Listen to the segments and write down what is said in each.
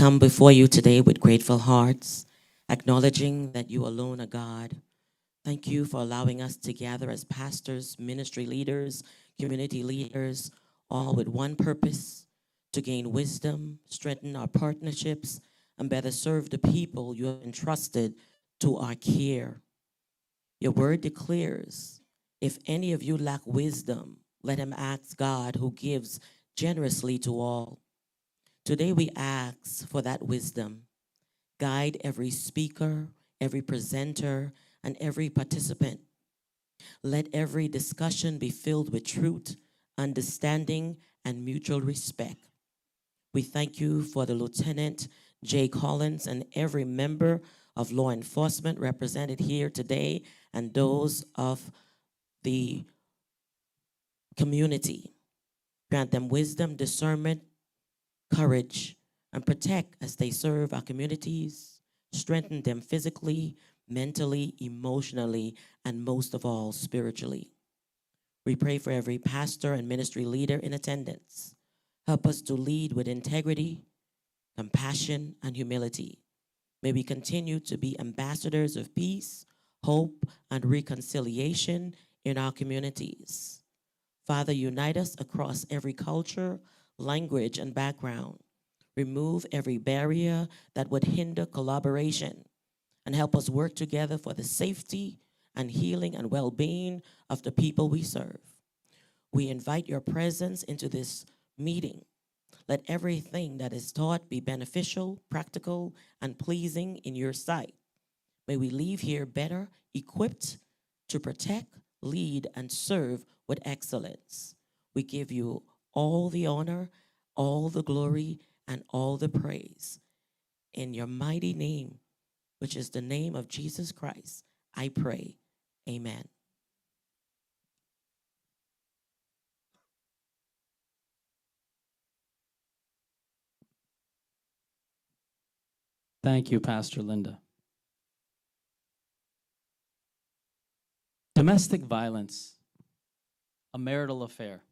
come before you today with grateful hearts, acknowledging that you alone are God. Thank you for allowing us to gather as pastors, ministry leaders, community leaders, all with one purpose, to gain wisdom, strengthen our partnerships, and better serve the people you have entrusted to our care. Your word declares, if any of you lack wisdom, let him ask God who gives generously to all. Today we ask for that wisdom. Guide every speaker, every presenter, and every participant. Let every discussion be filled with truth, understanding, and mutual respect. We thank you for the Lieutenant Jay Collins and every member of law enforcement represented here today and those of the community. Grant them wisdom, discernment, courage, and protect as they serve our communities. Strengthen them physically, mentally, emotionally, and most of all, spiritually. We pray for every pastor and ministry leader in attendance. Help us to lead with integrity, compassion, and humility. May we continue to be ambassadors of peace, hope, and reconciliation in our communities. Father, unite us across every culture, language, and background. Remove every barrier that would hinder collaboration and help us work together for the safety and healing and well-being of the people we serve. We invite your presence into this meeting. Let everything that is taught be beneficial, practical, and pleasing in your sight. May we leave here better equipped to protect, lead, and serve with excellence. We give you all the honor, all the glory, and all the praise. In your mighty name, which is the name of Jesus Christ, I pray. Amen. Thank you, Pastor Linda. Domestic violence, a marital affair,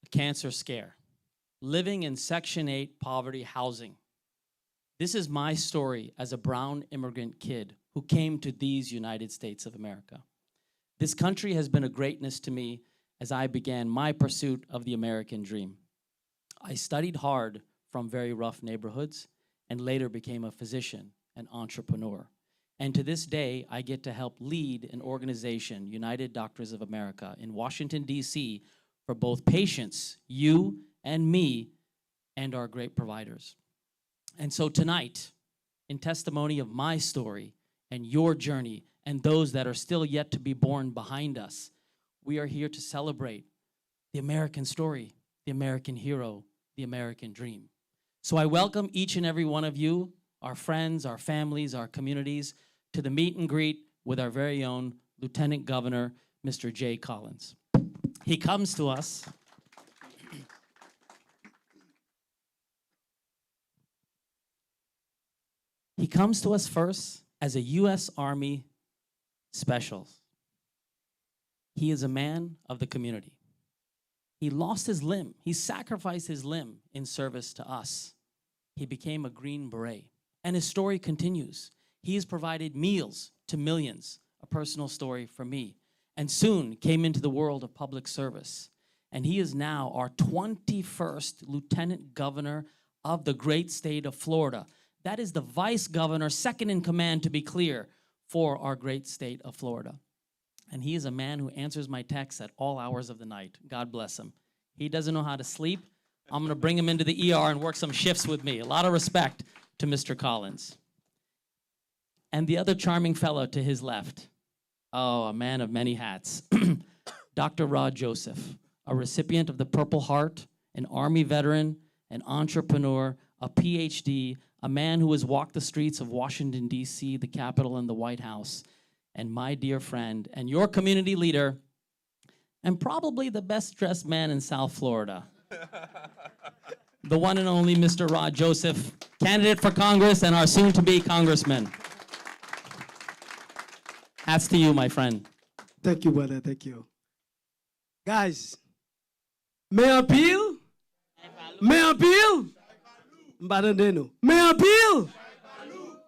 a cancer scare, living in Section 8 poverty housing. This is my story as a brown immigrant kid who came to these United States of America. This country has been a greatness to me as I began my pursuit of the American dream. I studied hard from very rough neighborhoods and later became a physician and entrepreneur. And to this day, I get to help lead an organization, United Doctors of America, in Washington, D.C., for both patients, you and me, and our great providers. And so tonight, in testimony of my story and your journey and those that are still yet to be born behind us, we are here to celebrate the American story, the American hero, the American dream. So I welcome each and every one of you, our friends, our families, our communities, to the meet and greet with our very own Lieutenant Governor, Mr. Jay Collins. He comes to us first as a U.S. Army Special. He is a man of the community. He lost his limb. He sacrificed his limb in service to us. He became a Green Beret. And his story continues. He has provided meals to millions, a personal story for me, and soon came into the world of public service. And he is now our 21st Lieutenant Governor of the great state of Florida. That is the Vice Governor, second in command, to be clear, for our great state of Florida. And he is a man who answers my texts at all hours of the night. God bless him. He doesn't know how to sleep. I'm going to bring him into the ER and work some shifts with me. A lot of respect to Mr. Collins. And the other charming fellow to his left, oh, a man of many hats, Dr. Rod Joseph, a recipient of the Purple Heart, an Army veteran, an entrepreneur, a PhD, a man who has walked the streets of Washington, D.C., the Capitol, and the White House, and my dear friend, and your community leader, and probably the best-dressed man in South Florida, the one and only Mr. Rod Joseph, candidate for Congress and our soon-to-be congressman. Hats to you, my friend. Thank you, brother. Thank you. Guys, may I appeal? May I appeal? Mbaraneno. Mayor Bill.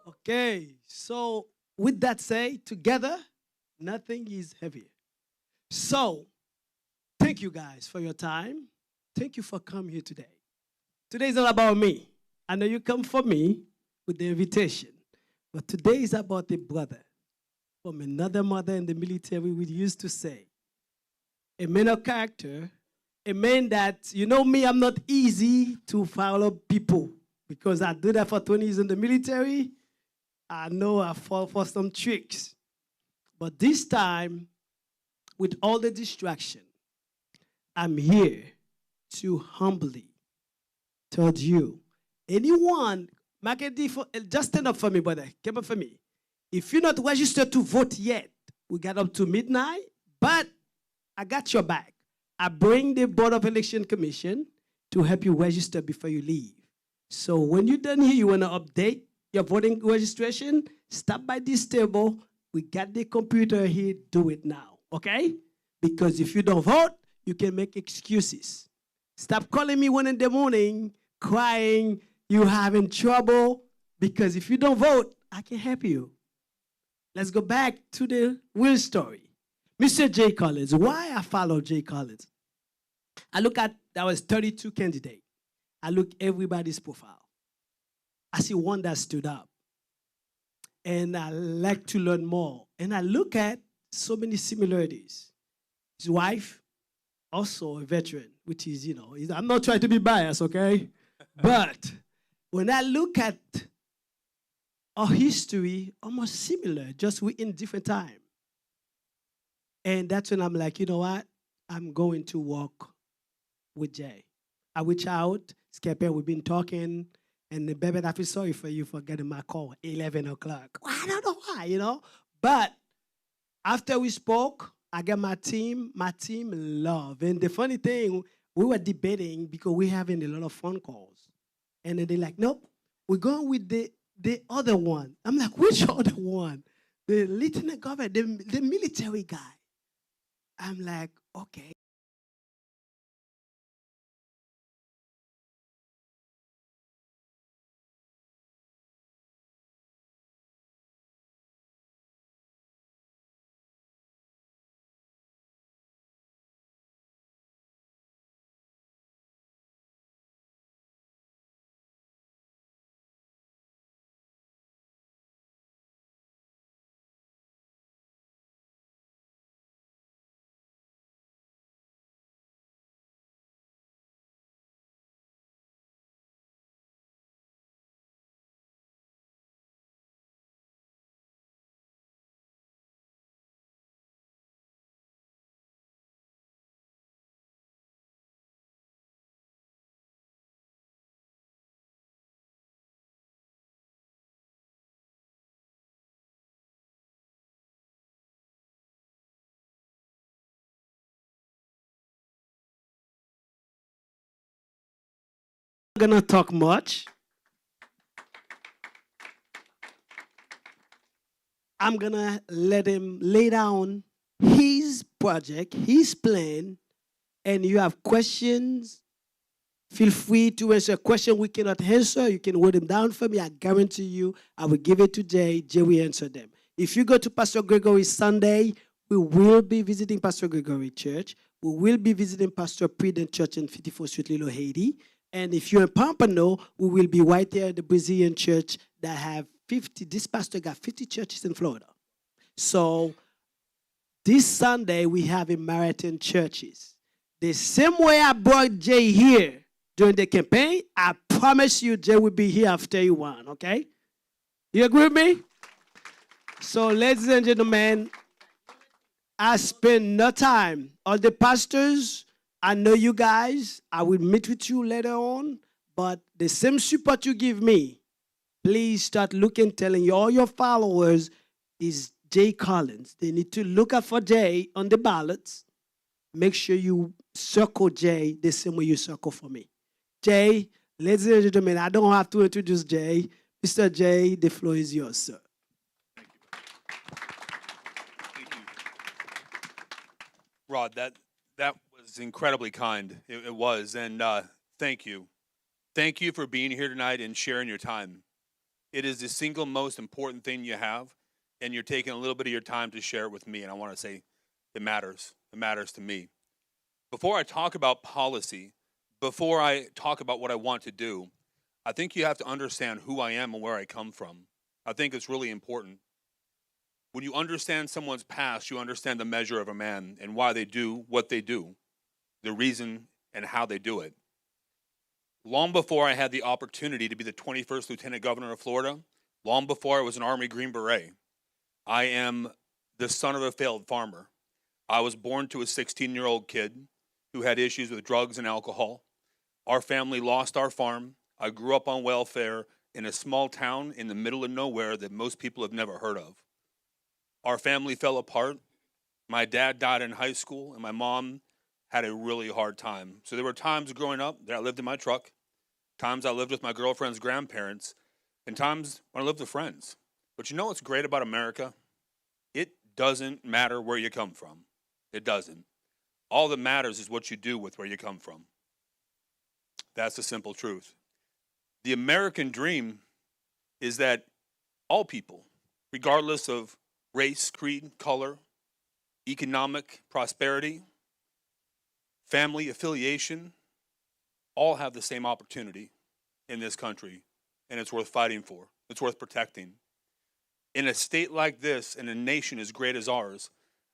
Okay, so with that said, together, nothing is heavier. So, thank you guys for your time. Thank you for coming here today. Today is not about me. I know you come for me with the invitation, but today is about a brother from another mother in the military. We used to say, a man of character, a man that, you know me, I'm not easy to follow people because I do that for 20 years in the military. I know I fall for some tricks. But this time, with all the distraction, I'm here to humbly tell you, anyone, just stand up for me, brother. Come up for me. If you're not registered to vote yet, we got up to midnight, but I got your back. I bring the Board of Election Commission to help you register before you leave. So when you're done here, you want to update your voting registration, stop by this table. We got the computer here, do it now, okay? Because if you don't vote, you can make excuses. Stop calling me 1 in the morning, crying, you're having trouble, because if you don't vote, I can help you. Let's go back to the real story. Mr. Jay Collins, why I follow Jay Collins? I look at, there was 32 candidates. I look everybody's profile. I see one that stood up. And I like to learn more. And I look at so many similarities. His wife, also a veteran, which is, you know, I'm not trying to be biased, okay? But when I look at our history, almost similar, just we in different time. And that's when I'm like, you know what? I'm going to walk with Jay. I reach out, Skepe, we've been talking, and the baby, I feel sorry for you for getting my call 11 o'clock. I don't know why, you know? But after we spoke, I got my team love. And the funny thing, we were debating because we're having a lot of phone calls. And then they're like, nope, we're going with the other one. I'm like, which other one? The lieutenant governor, the military guy. I'm like, okay. I'm not gonna talk much. I'm gonna let him lay down his project, his plan, and you have questions, feel free to answer a question we cannot answer. You can write them down for me. I guarantee you, I will give it to Jay. Jay will answer them. If you go to Pastor Gregory Sunday, we will be visiting Pastor Gregory Church. We will be visiting Pastor Prudent Church in 54th Street, Little Haiti. And if you're in Pompano, we will be right there at the Brazilian church that have 50. This pastor got 50 churches in Florida. So this Sunday, we have a marathon churches. The same way I brought Jay here during the campaign, I promise you Jay will be here after you won, okay? You agree with me? So, ladies and gentlemen, I spend no time. All the pastors, I know you guys. I will meet with you later on. But the same support you give me, please start looking, telling all your followers is Jay Collins. They need to look out for Jay on the ballots. Make sure you circle Jay the same way you circle for me. Jay, ladies and gentlemen, I don't have to introduce Jay. Mr. Jay, the floor is yours, sir. Thank you. Rod, that was incredibly kind. It was, and thank you. Thank you for being here tonight and sharing your time. It is the single most important thing you have, and you're taking a little bit of your time to share it with me, and I want to say it matters. It matters to me. Before I talk about policy, before I talk about what I want to do, I think you have to understand who I am and where I come from. I think it's really important. When you understand someone's past, you understand the measure of a man and why they do what they do, the reason and how they do it. Long before I had the opportunity to be the 21st Lieutenant Governor of Florida, long before I was an Army Green Beret, I am the son of a failed farmer. I was born to a 16-year-old kid who had issues with drugs and alcohol. Our family lost our farm. I grew up on welfare in a small town in the middle of nowhere that most people have never heard of. Our family fell apart. My dad died in high school, and my mom had a really hard time. So there were times growing up that I lived in my truck, times I lived with my girlfriend's grandparents, and times when I lived with friends. But you know what's great about America? It doesn't matter where you come from. It doesn't. All that matters is what you do with where you come from. That's the simple truth. The American dream is that all people, regardless of race, creed, color, economic prosperity, family affiliation, all have the same opportunity in this country, and it's worth fighting for. It's worth protecting. In a state like this, in a nation as great as ours,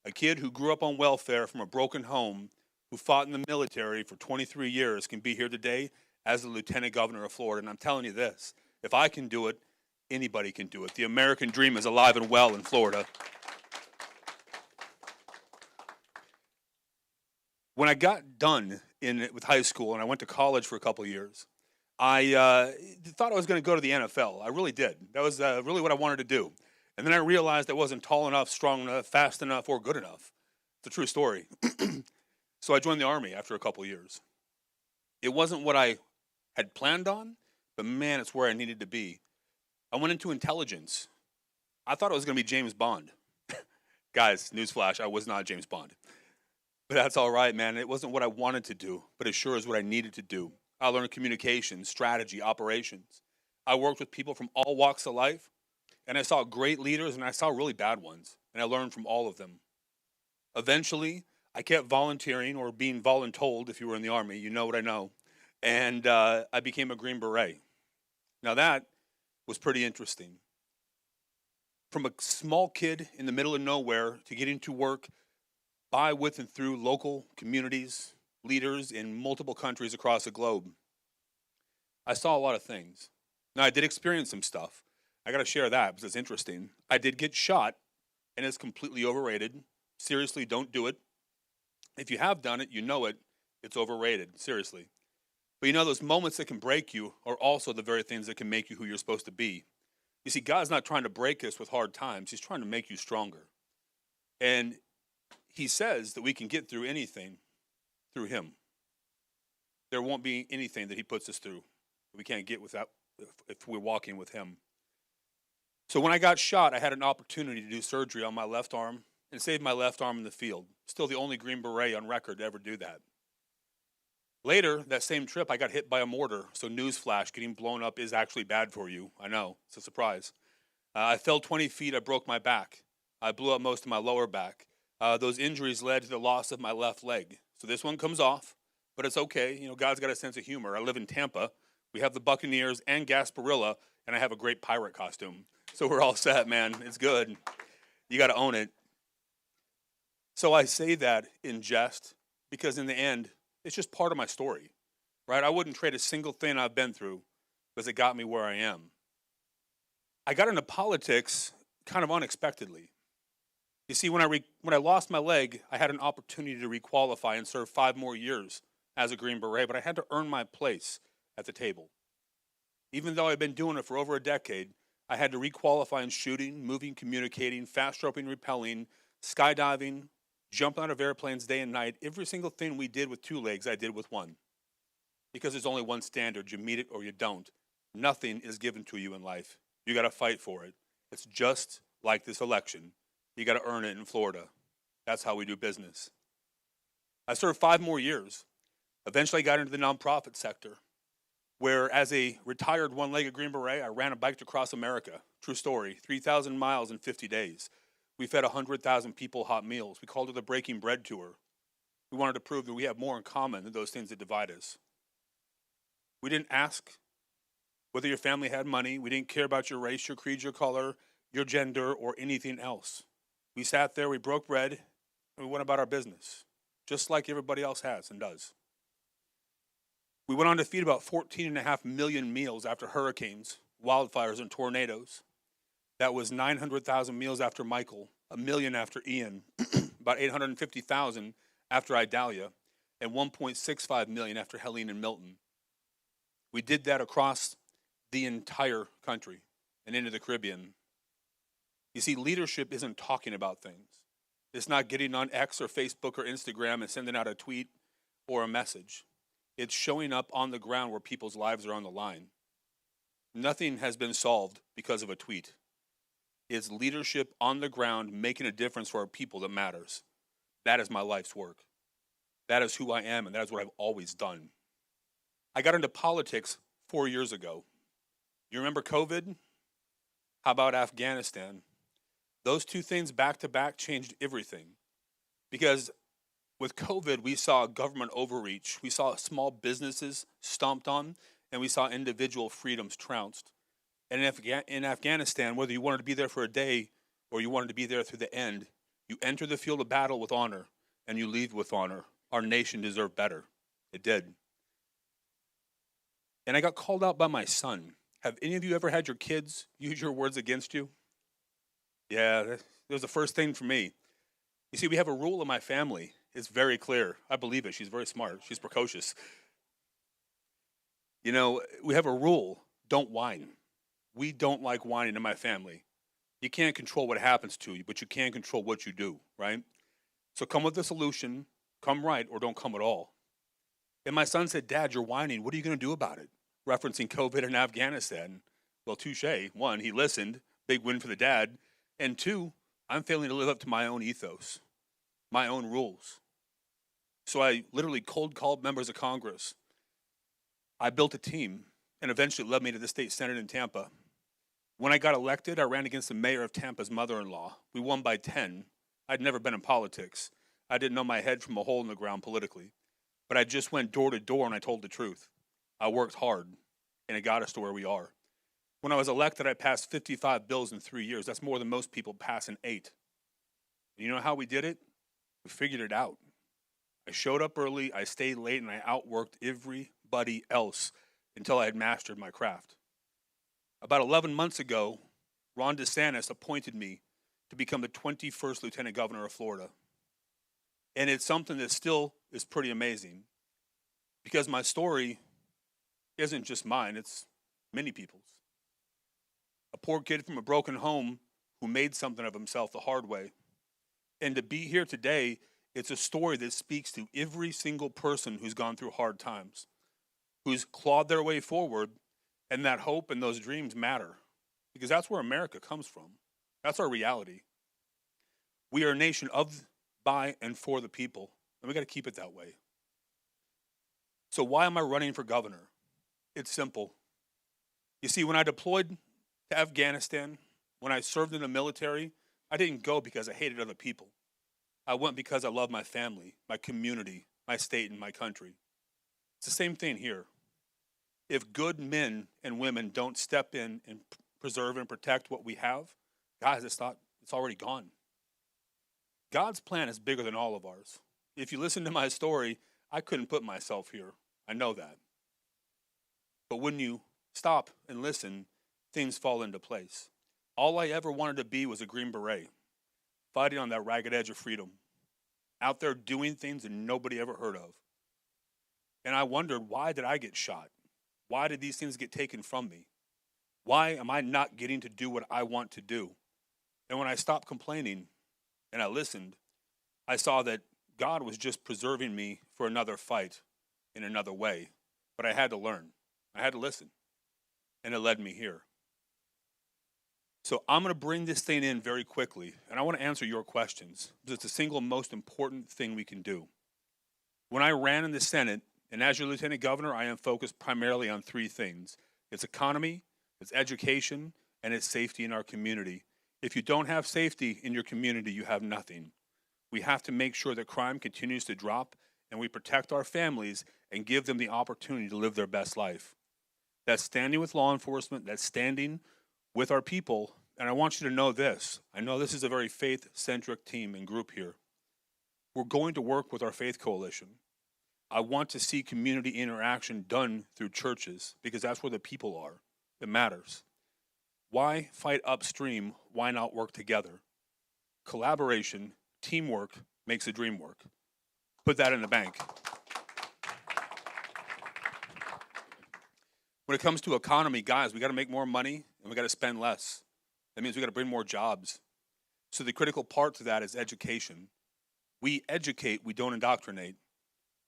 a kid who grew up on welfare from a broken home, who fought in the military for 23 years, can be here today as the Lieutenant Governor of Florida. And I'm telling you this, if I can do it, anybody can do it. The American dream is alive and well in Florida. When I got done with high school and I went to college for a couple of years, I thought I was going to go to the NFL. I really did. That was really what I wanted to do. And then I realized I wasn't tall enough, strong enough, fast enough, or good enough. It's a true story. So I joined the Army after a couple of years. It wasn't what I had planned on, but man, it's where I needed to be. I went into intelligence. I thought it was going to be James Bond. Guys, newsflash, I was not James Bond. But that's all right, man. It wasn't what I wanted to do, but it sure is what I needed to do. I learned communication, strategy, operations. I worked with people from all walks of life, and I saw great leaders and I saw really bad ones, and I learned from all of them. Eventually, I kept volunteering or being voluntold if you were in the Army. You know what I know. And I became a Green Beret. Now that was pretty interesting. From a small kid in the middle of nowhere to getting to work by, with, and through local communities, leaders in multiple countries across the globe, I saw a lot of things. Now, I did experience some stuff. I got to share that because it's interesting. I did get shot, and it's completely overrated. Seriously, don't do it. If you have done it, you know it. It's overrated, seriously. But you know, those moments that can break you are also the very things that can make you who you're supposed to be. You see, God's not trying to break us with hard times. He's trying to make you stronger. And he says that we can get through anything through him. There won't be anything that he puts us through that we can't get without if we're walking with him. So when I got shot, I had an opportunity to do surgery on my left arm and save my left arm in the field. Still the only Green Beret on record to ever do that. Later, that same trip, I got hit by a mortar. So newsflash, getting blown up is actually bad for you. I know, it's a surprise. I fell 20 feet, I broke my back. I blew up most of my lower back. Those injuries led to the loss of my left leg. So this one comes off, but it's okay. You know, God's got a sense of humor. I live in Tampa. We have the Buccaneers and Gasparilla, and I have a great pirate costume. So we're all set, man. It's good. You got to own it. So I say that in jest because in the end, it's just part of my story, right? I wouldn't trade a single thing I've been through because it got me where I am. I got into politics kind of unexpectedly. You see, when I lost my leg, I had an opportunity to requalify and serve 5 more years as a Green Beret, but I had to earn my place at the table. Even though I'd been doing it for over a decade, I had to requalify in shooting, moving, communicating, fast roping, rappelling, skydiving, jumping out of airplanes day and night. Every single thing we did with 2 legs, I did with 1. Because there's only one standard. You meet it or you don't. Nothing is given to you in life. You got to fight for it. It's just like this election. You got to earn it in Florida. That's how we do business. I served 5 more years. Eventually I got into the nonprofit sector. where as a retired one-legged Green Beret, I ran a bike across America. True story, 3,000 miles in 50 days. We fed 100,000 people hot meals. We called it the Breaking Bread Tour. We wanted to prove that we have more in common than those things that divide us. We didn't ask whether your family had money. We didn't care about your race, your creed, your color, your gender, or anything else. We sat there, we broke bread, and we went about our business, just like everybody else has and does. We went on to feed about 14.5 million meals after hurricanes, wildfires, and tornadoes. That was 900,000 meals after Michael, 1 million after Ian, about 850,000 after Idalia, and 1.65 million after Helene and Milton. We did that across the entire country and into the Caribbean. You see, leadership isn't talking about things. It's not getting on X or Facebook or Instagram and sending out a tweet or a message. It's showing up on the ground where people's lives are on the line. Nothing has been solved because of a tweet. It's leadership on the ground making a difference for our people that matters. That is my life's work. That is who I am, and that is what I've always done. I got into politics 4 years ago. You remember COVID? How about Afghanistan? Those two things back to back changed everything. Because with COVID, we saw government overreach. We saw small businesses stomped on, and we saw individual freedoms trounced. And in Afghanistan, whether you wanted to be there for a day or you wanted to be there through the end, you enter the field of battle with honor, and you leave with honor. Our nation deserved better. It did. And I got called out by my son. Have any of you ever had your kids use your words against you? Yeah, that was the first thing for me. You see, we have a rule in my family. It's very clear. I believe it. She's very smart. She's precocious. You know, we have a rule. Don't whine. We don't like whining in my family. You can't control what happens to you, but you can control what you do, right? So come with a solution, come right, or don't come at all. And my son said, Dad, you're whining. What are you going to do about it? Referencing COVID and Afghanistan. Well, touche. One, he listened. Big win for the dad. And two, I'm failing to live up to my own ethos, my own rules. So I literally cold called members of Congress. I built a team, and eventually it led me to the state senate in Tampa. When I got elected, I ran against the mayor of Tampa's mother-in-law. We won by 10. I'd never been in politics. I didn't know my head from a hole in the ground politically. But I just went door to door and I told the truth. I worked hard, and it got us to where we are. When I was elected, I passed 55 bills in 3 years. That's more than most people pass in 8. And you know how we did it? We figured it out. I showed up early, I stayed late, and I outworked everybody else until I had mastered my craft. About 11 months ago, Ron DeSantis appointed me to become the 21st Lieutenant Governor of Florida. And it's something that still is pretty amazing because my story isn't just mine, it's many people's. A poor kid from a broken home who made something of himself the hard way. And to be here today, it's a story that speaks to every single person who's gone through hard times, who's clawed their way forward, and that hope and those dreams matter because that's where America comes from. That's our reality. We are a nation of, by, and for the people, and we got to keep it that way. So why am I running for governor? It's simple. You see, when I deployed to Afghanistan, when I served in the military, I didn't go because I hated other people. I went because I love my family, my community, my state, and my country. It's the same thing here. If good men and women don't step in and preserve and protect what we have, guys, it's already gone. God's plan is bigger than all of ours. If you listen to my story, I couldn't put myself here. I know that. But when you stop and listen, things fall into place. All I ever wanted to be was a Green Beret, fighting on that ragged edge of freedom, out there doing things that nobody ever heard of. And I wondered, why did I get shot? Why did these things get taken from me? Why am I not getting to do what I want to do? And when I stopped complaining and I listened, I saw that God was just preserving me for another fight in another way. But I had to learn. I had to listen. And it led me here. So I'm going to bring this thing in very quickly, and I want to answer your questions because it's the single most important thing we can do. When I ran in the Senate, And as your lieutenant governor, I am focused primarily on three things. It's economy, it's education, and it's safety in our community. If you don't have safety in your community, you have nothing. We have to make sure that crime continues to drop and we protect our families and give them the opportunity to live their best life. That's standing with law enforcement, that's standing with our people. And I want you to know this. I know this is a very faith-centric team and group here. We're going to work with our faith coalition. I want to see community interaction done through churches because that's where the people are. It matters. Why fight upstream? Why not work together? Collaboration, teamwork makes the dream work. Put that in the bank. When it comes to economy, guys, we got to make more money and we got to spend less. That means we got to bring more jobs. So the critical part to that is education. We educate, we don't indoctrinate.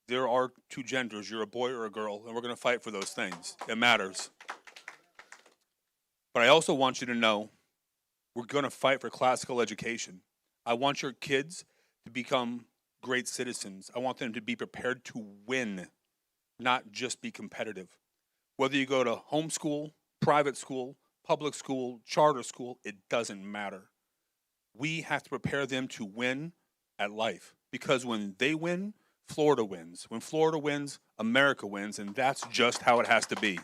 There are two genders, you're a boy or a girl, and we're going to fight for those things. It matters. But I also want you to know we're going to fight for classical education. I want your kids to become great citizens. I want them to be prepared to win, not just be competitive. Whether you go to homeschool, private school, public school, charter school, it doesn't matter. We have to prepare them to win at life because when they win, Florida wins. When Florida wins, America wins, and that's just how it has to be.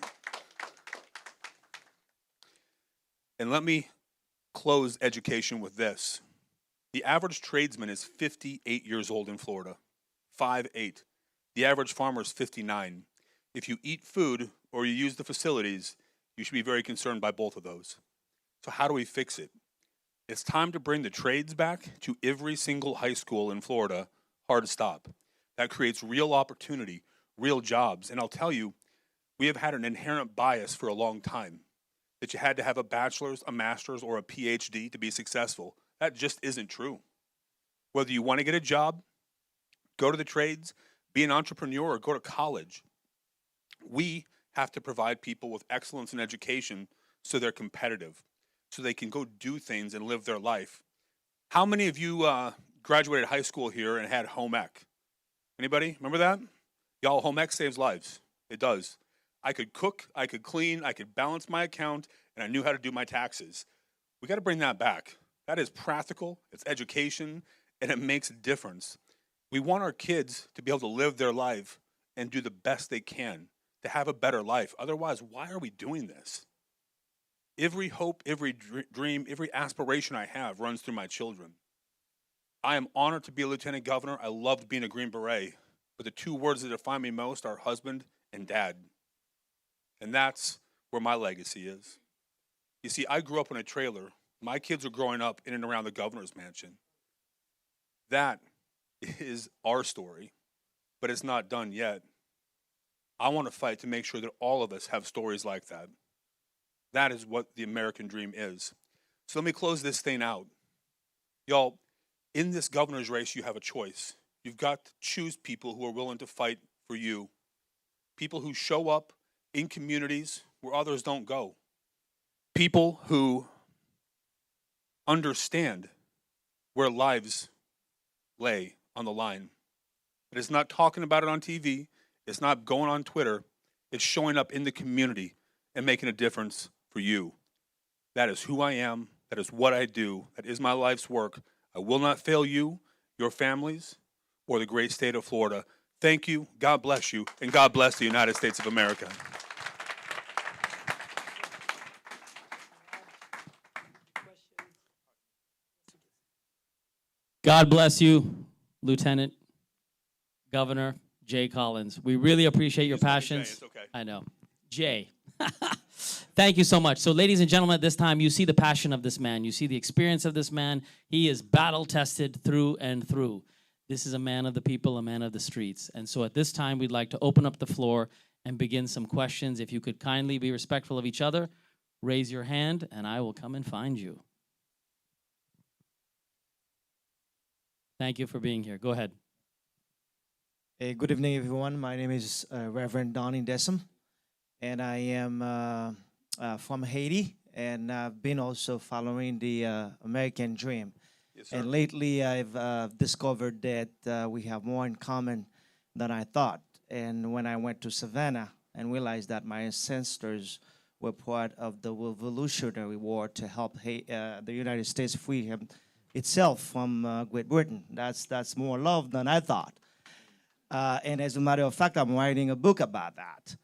And let me close education with this. The average tradesman is 58 years old in Florida, 5'8". The average farmer is 59. If you eat food or you use the facilities, you should be very concerned by both of those. So how do we fix it? It's time to bring the trades back to every single high school in Florida, hard stop. That creates real opportunity, real jobs. And I'll tell you, we have had an inherent bias for a long time that you had to have a bachelor's, a master's, or a PhD to be successful. That just isn't true. Whether you want to get a job, go to the trades, be an entrepreneur, or go to college, we have to provide people with excellence in education so they're competitive, so they can go do things and live their life. How many of you graduated high school here and had home ec? Anybody remember that? Y'all, home ec saves lives. It does. I could cook, I could clean, I could balance my account, and I knew how to do my taxes. We got to bring that back. That is practical, it's education, and it makes a difference. We want our kids to be able to live their life and do the best they can to have a better life. Otherwise, why are we doing this? Every hope, every dream, every aspiration I have runs through my children. I am honored to be a lieutenant governor. I loved being a Green Beret. But the two words that define me most are husband and dad. And that's where my legacy is. You see, I grew up in a trailer. My kids are growing up in and around the governor's mansion. That is our story, but it's not done yet. I want to fight to make sure that all of us have stories like that. That is what the American dream is. So let me close this thing out. Y'all, in this governor's race, you have a choice. You've got to choose people who are willing to fight for you. People who show up in communities where others don't go. People who understand where lives lay on the line. It is not talking about it on TV. It's not going on Twitter. It's showing up in the community and making a difference for you. That is who I am. That is what I do. That is my life's work. I will not fail you, your families, or the great state of Florida. Thank you. God bless you. And God bless the United States of America. God bless you, Lieutenant Governor Jay Collins. We really appreciate your Just let me say, passions. it's okay. I know. Jay. Thank you so much. So, ladies and gentlemen, at this time, you see the passion of this man. You see the experience of this man. He is battle-tested through and through. This is a man of the people, a man of the streets. And so at this time, we'd like to open up the floor and begin some questions. If you could kindly be respectful of each other, raise your hand, and I will come and find you. Thank you for being here. Go ahead. Hey, good evening, everyone. My name is Reverend Donnie Desum, and I am from Haiti, and I've been also following the American Dream. Yes, sir. And lately, I've discovered that we have more in common than I thought. And when I went to Savannah and realized that my ancestors were part of the Revolutionary War to help the United States free itself from Great Britain. That's more love than I thought. And as a matter of fact, I'm writing a book about that.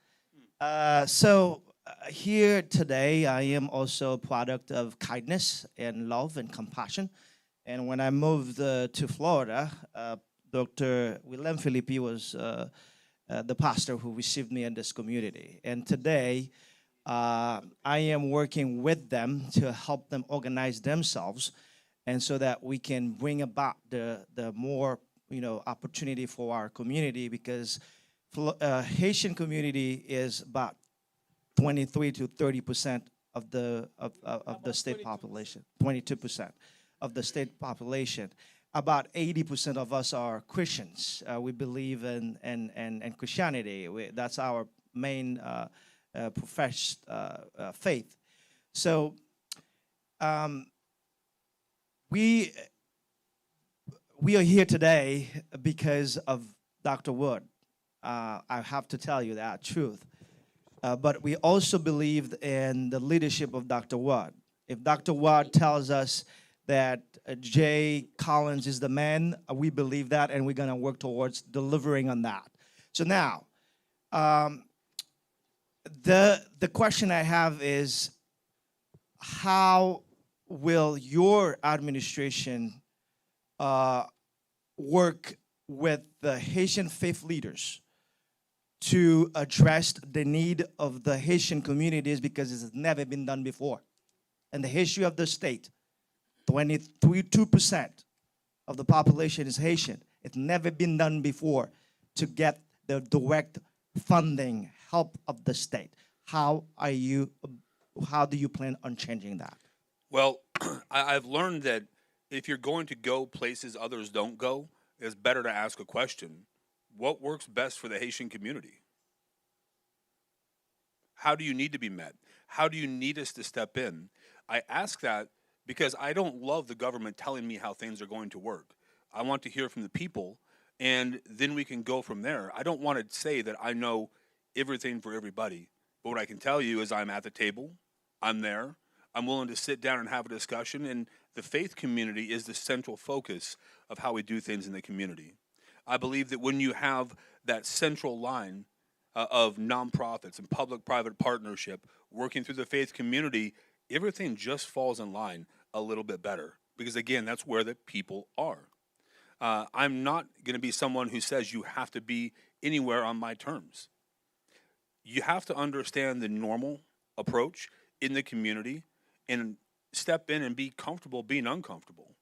Here today, I am also a product of kindness and love and compassion. And when I moved to Florida, Dr. Willem Philippi was the pastor who received me in this community. And today, I am working with them to help them organize themselves, and so that we can bring about the more opportunity for our community, because Haitian community is about 23 to 30% of the state population, 22% of the state population. About 80% of us are Christians. We believe in Christianity. That's our main professed faith. So we are here today because of Dr. Wood. I have to tell you that truth. But we also believed in the leadership of Dr. Wood. If Dr. Wood tells us that Jay Collins is the man, we believe that, and we're going to work towards delivering on that. So now, the question I have is, how will your administration work with the Haitian faith leaders to address the need of the Haitian communities, because it's never been done before? In the history of the state, 22% of the population is Haitian. It's never been done before to get the direct funding, help of the state. How do you plan on changing that? Well, I've learned that if you're going to go places others don't go, it's better to ask a question. What works best for the Haitian community? How do you need to be met? How do you need us to step in? I ask that because I don't love the government telling me how things are going to work. I want to hear from the people, and then we can go from there. I don't want to say that I know everything for everybody, but what I can tell you is I'm at the table, I'm there, I'm willing to sit down and have a discussion, and the faith community is the central focus of how we do things in the community. I believe that when you have that central line of nonprofits and public-private partnership working through the faith community, everything just falls in line a little bit better, because again, that's where the people are. I'm not going to be someone who says you have to be anywhere on my terms. You have to understand the normal approach in the community and step in and be comfortable being uncomfortable.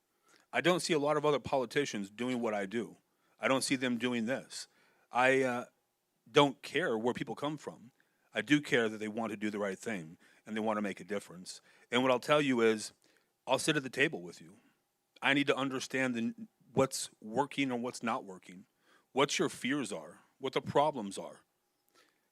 I don't see a lot of other politicians doing what I do. I don't see them doing this. I don't care where people come from. I do care that they want to do the right thing and they want to make a difference. And what I'll tell you is, I'll sit at the table with you. I need to understand what's working and what's not working, what your fears are, what the problems are,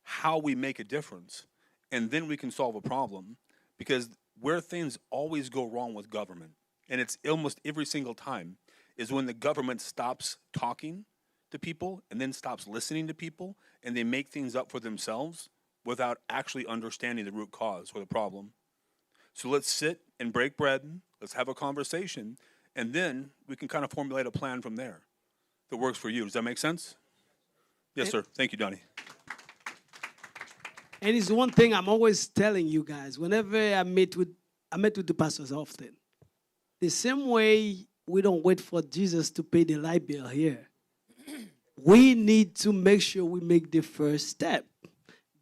how we make a difference, and then we can solve a problem. Because where things always go wrong with government, and it's almost every single time, is when the government stops talking to people and then stops listening to people, and they make things up for themselves without actually understanding the root cause or the problem. So let's sit and break bread, let's have a conversation, and then we can kind of formulate a plan from there that works for you. Does that make sense? Yes, sir. Thank you, Donnie. And it's one thing I'm always telling you guys, whenever I met with the pastors often. The same way we don't wait for Jesus to pay the light bill here. We need to make sure we make the first step.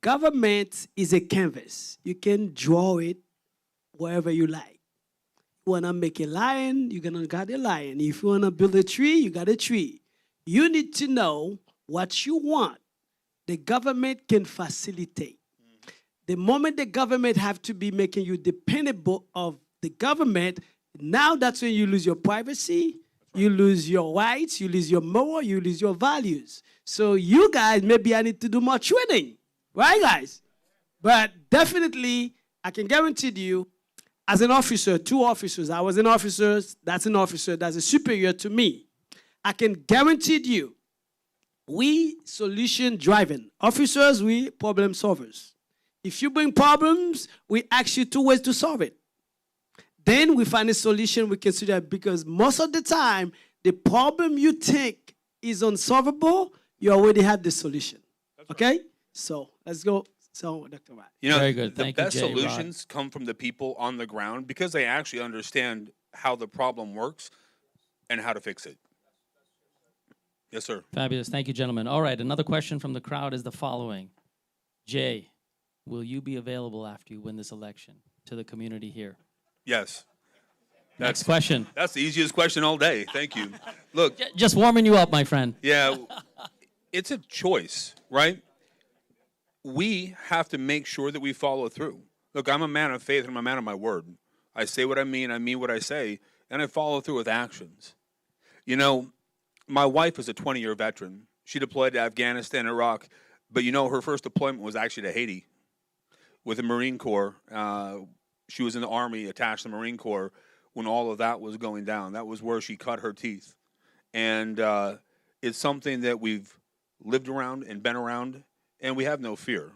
Government is a canvas. You can draw it wherever you like. You want to make a lion, you're going to got a lion. If you want to build a tree, you got a tree. You need to know what you want. The government can facilitate. The moment the government have to be making you dependable of the government, now that's when you lose your privacy, you lose your rights, you lose your moral, you lose your values. So you guys, maybe I need to do more training. Right, guys? But definitely, I can guarantee you, as an officer, 2 officers, I was an officer, that's a superior to me. I can guarantee you, We solution driven. Officers, we problem solvers. If you bring problems, we ask you 2 ways to solve it. Then we find a solution we consider, because most of the time, the problem you think is unsolvable, you already have the solution. Okay? So let's go. So, Dr. Wright. You know, Very good. the Thank you, best Jay Rod. solutions come from the people on the ground because they actually understand how the problem works and how to fix it. Yes, sir. Fabulous. Thank you, gentlemen. All right, another question from the crowd is the following. Jay, will you be available after you win this election to the community here? Yes. Next question. That's the easiest question all day. Thank you. Look, Just warming you up, my friend. yeah, it's a choice, right? We have to make sure that we follow through. Look, I'm a man of faith and I'm a man of my word. I say what I mean what I say, and I follow through with actions. You know, my wife is a 20-year veteran. She deployed to Afghanistan, Iraq, but you know, her first deployment was actually to Haiti with the Marine Corps. She was in the Army, attached to the Marine Corps when all of that was going down. That was where she cut her teeth. And it's something that we've lived around and been around, and we have no fear.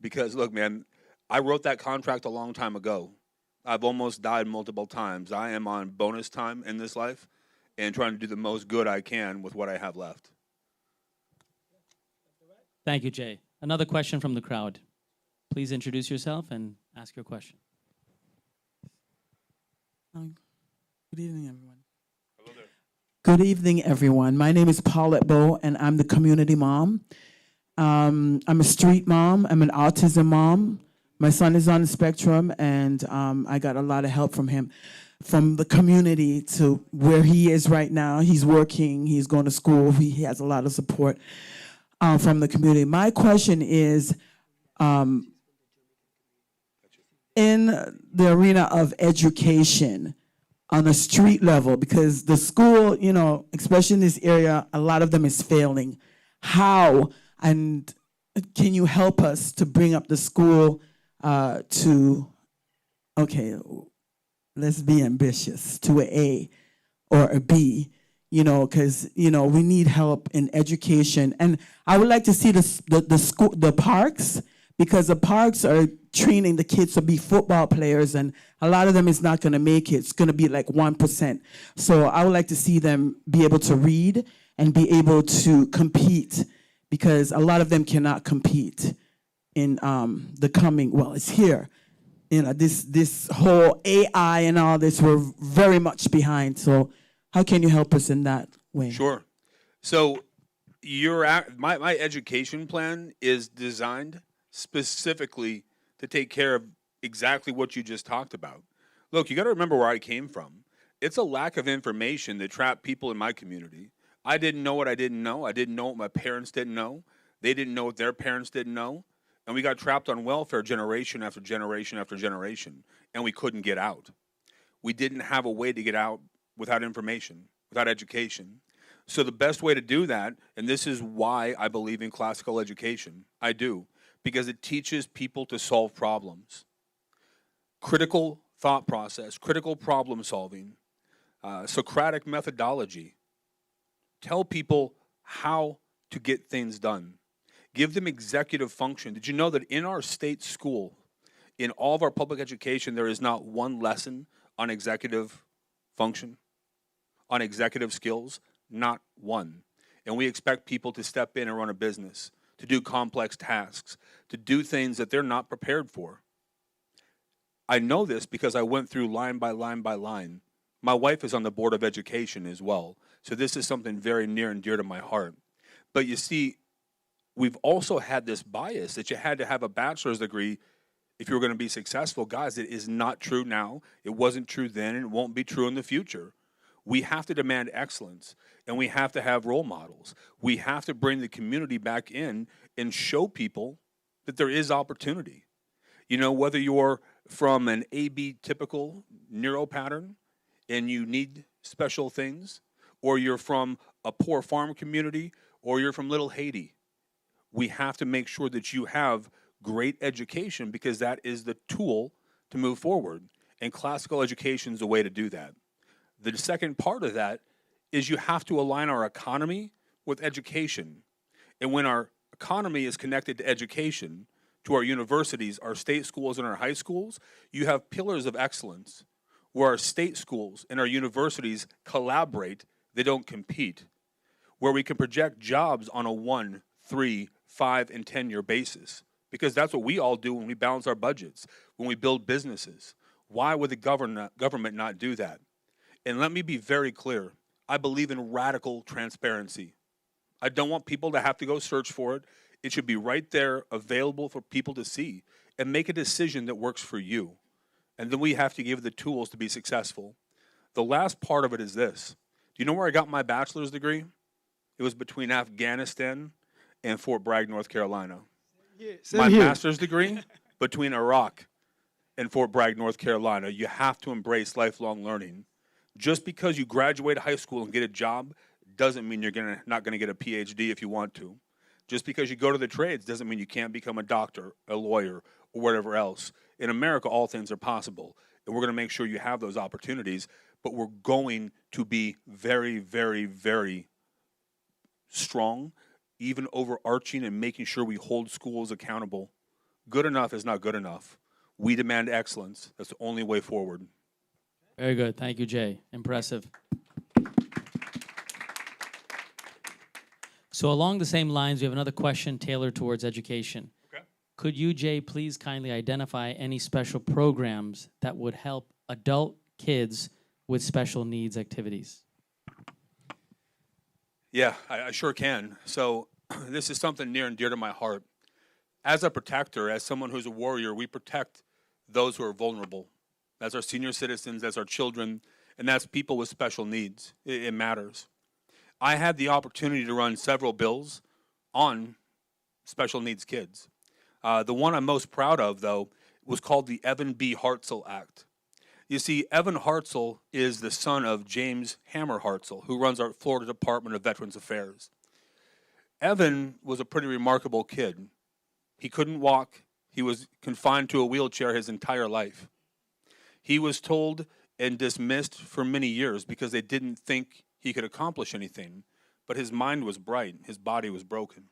Because, look, man, I wrote that contract a long time ago. I've almost died multiple times. I am on bonus time in this life and trying to do the most good I can with what I have left. Thank you, Jay. Another question from the crowd. Please introduce yourself and ask your question. Good evening, everyone. Hello there. Good evening, everyone. My name is Paulette Bowe, and I'm the community mom. I'm a street mom. I'm an autism mom. My son is on the spectrum, and I got a lot of help from him, from the community to where he is right now. He's working. He's going to school. He has a lot of support from the community. My question is, in the arena of education, on a street level, because the school, you know, especially in this area, a lot of them is failing. How, and can you help us to bring up the school to, okay, let's be ambitious, to an A or a B, you know, because, you know, we need help in education. And I would like to see the parks, because the parks are training the kids to be football players, and a lot of them is not going to make it. It's going to be like 1%. So I would like to see them be able to read and be able to compete, because a lot of them cannot compete in the coming, well, it's here. You know, this whole AI and all this, we're very much behind. So how can you help us in that way? Sure. So my education plan is designed specifically to take care of exactly what you just talked about. Look, you got to remember where I came from. It's a lack of information that trapped people in my community. I didn't know what I didn't know. I didn't know what my parents didn't know. They didn't know what their parents didn't know. And we got trapped on welfare generation after generation after generation, and we couldn't get out. We didn't have a way to get out without information, without education. So the best way to do that, and this is why I believe in classical education, I do, because it teaches people to solve problems. Critical thought process, critical problem solving, Socratic methodology. Tell people how to get things done. Give them executive function. Did you know that in our state school, in all of our public education, there is not one lesson on executive function, on executive skills? Not one. And we expect people to step in and run a business, to do complex tasks, to do things that they're not prepared for. I know this because I went through line by line by line. My wife is on the Board of Education as well, so this is something very near and dear to my heart. But you see, we've also had this bias that you had to have a bachelor's degree if you were going to be successful. Guys, it is not true now. It wasn't true then, and it won't be true in the future. We have to demand excellence, and we have to have role models. We have to bring the community back in and show people that there is opportunity. You know, whether you're from an AB typical neuro pattern and you need special things, or you're from a poor farm community, or you're from Little Haiti, we have to make sure that you have great education, because that is the tool to move forward. And classical education is the way to do that. The second part of that is you have to align our economy with education. And when our economy is connected to education, to our universities, our state schools, and our high schools, you have pillars of excellence where our state schools and our universities collaborate, they don't compete, where we can project jobs on a 1, 3, 5, and 10-year basis. Because that's what we all do when we balance our budgets, when we build businesses. Why would the government not do that? And let me be very clear. I believe in radical transparency. I don't want people to have to go search for it. It should be right there, available for people to see, and make a decision that works for you. And then we have to give the tools to be successful. The last part of it is this. Do you know where I got my bachelor's degree? It was between Afghanistan and Fort Bragg, North Carolina. My master's degree between Iraq and Fort Bragg, North Carolina. You have to embrace lifelong learning. Just because you graduate high school and get a job doesn't mean you're not going to get a PhD if you want to. Just because you go to the trades doesn't mean you can't become a doctor, a lawyer, or whatever else. In America, all things are possible, and we're going to make sure you have those opportunities, but we're going to be very, very, very strong, even overarching, and making sure we hold schools accountable. Good enough is not good enough. We demand excellence. That's the only way forward. Very good. Thank you, Jay. Impressive. So along the same lines, we have another question tailored towards education. Okay. Could you, Jay, please kindly identify any special programs that would help adult kids with special needs activities? Yeah, I sure can. So this is something near and dear to my heart. As a protector, as someone who's a warrior, we protect those who are vulnerable. That's our senior citizens, that's our children, and that's people with special needs. It matters. I had the opportunity to run several bills on special needs kids. The one I'm most proud of, though, was called the Evan B. Hartzell Act. You see, Evan Hartzell is the son of James Hammer Hartzell, who runs our Florida Department of Veterans Affairs. Evan was a pretty remarkable kid. He couldn't walk. He was confined to a wheelchair his entire life. He was told and dismissed for many years because they didn't think he could accomplish anything. But his mind was bright. His body was broken.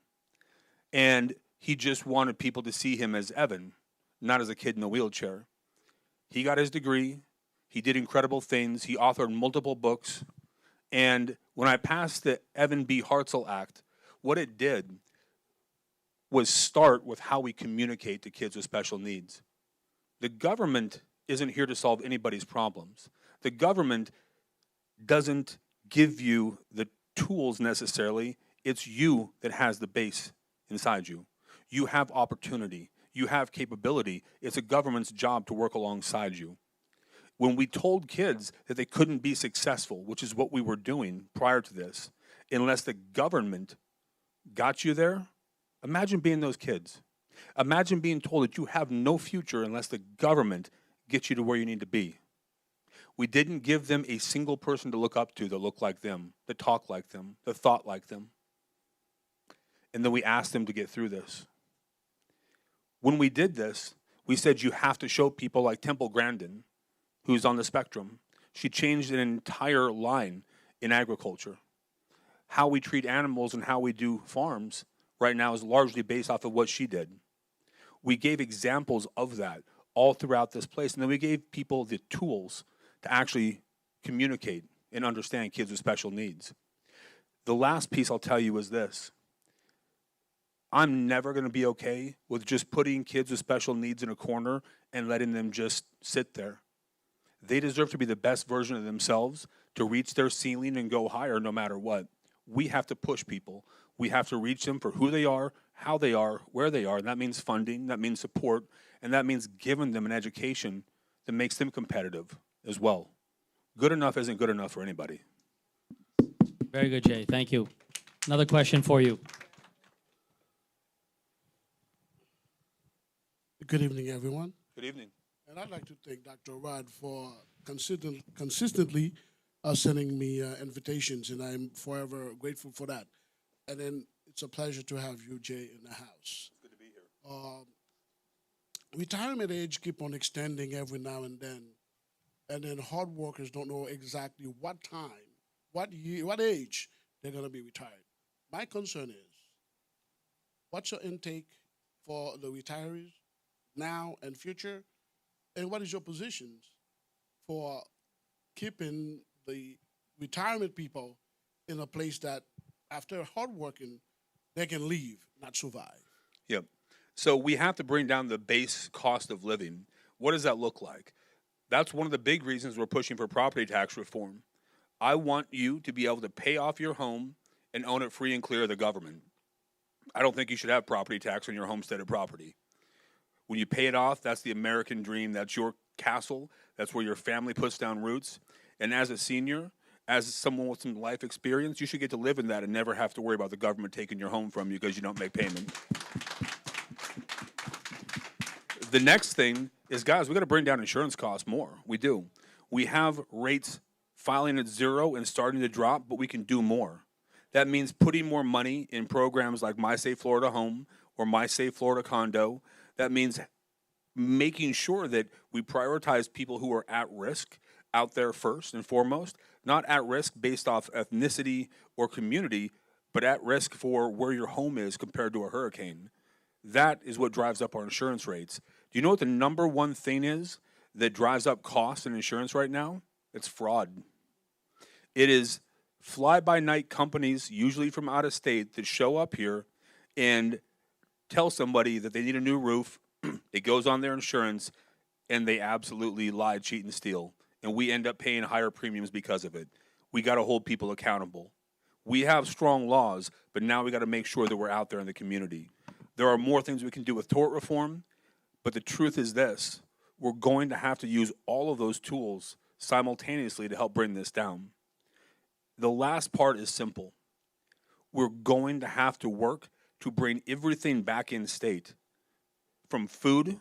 And he just wanted people to see him as Evan, not as a kid in a wheelchair. He got his degree. He did incredible things. He authored multiple books. And when I passed the Evan B. Hartzell Act, what it did was start with how we communicate to kids with special needs. The government isn't here to solve anybody's problems. The government doesn't give you the tools necessarily. It's you that has the base inside you. You have opportunity. You have capability. It's a government's job to work alongside you. When we told kids that they couldn't be successful, which is what we were doing prior to this, unless the government got you there, imagine being those kids. Imagine being told that you have no future unless the government gets you to where you need to be. We didn't give them a single person to look up to that looked like them, that talked like them, that thought like them. And then we asked them to get through this. When we did this, we said you have to show people like Temple Grandin, who's on the spectrum. She changed an entire line in agriculture. How we treat animals and how we do farms right now is largely based off of what she did. We gave examples of that all throughout this place, and then we gave people the tools to actually communicate and understand kids with special needs. The last piece I'll tell you is this. I'm never going to be okay with just putting kids with special needs in a corner and letting them just sit there. They deserve to be the best version of themselves, to reach their ceiling and go higher no matter what. We have to push people. We have to reach them for who they are, how they are, where they are. And that means funding, that means support, and that means giving them an education that makes them competitive as well. Good enough isn't good enough for anybody. Very good, Jay. Thank you. Another question for you. Good evening, everyone. Good evening. And I'd like to thank Dr. Rod for consistently sending me invitations, and I'm forever grateful for that. And then it's a pleasure to have you, Jay, in the house. Good to be here. Retirement age keep on extending every now and then hard workers don't know exactly what time, what year, what age they're going to be retired. My concern is What's your intake for the retirees now and future? And what is your positions for keeping the retirement people in a place that after hard working, they can leave, not survive? Yep. So we have to bring down the base cost of living. What does that look like? That's one of the big reasons we're pushing for property tax reform. I want you to be able to pay off your home and own it free and clear of the government. I don't think you should have property tax on your homesteaded property. When you pay it off, that's the American dream. That's your castle. That's where your family puts down roots. And as a senior, as someone with some life experience, you should get to live in that and never have to worry about the government taking your home from you because you don't make payment. The next thing is, guys, we got to bring down insurance costs more. We do. We have rates filing at zero and starting to drop, but we can do more. That means putting more money in programs like My Safe Florida Home or My Safe Florida Condo. That means making sure that we prioritize people who are at risk out there first and foremost, not at risk based off ethnicity or community, but at risk for where your home is compared to a hurricane. That is what drives up our insurance rates. Do you know what the number one thing is that drives up costs in insurance right now? It's fraud. It is fly-by-night companies, usually from out of state, that show up here and tell somebody that they need a new roof. It goes on their insurance, and they absolutely lie, cheat, and steal. And we end up paying higher premiums because of it. We got to hold people accountable. We have strong laws, but now we got to make sure that we're out there in the community. There are more things we can do with tort reform, but the truth is this: we're going to have to use all of those tools simultaneously to help bring this down. The last part is simple. We're going to have to work to bring everything back in state. From food,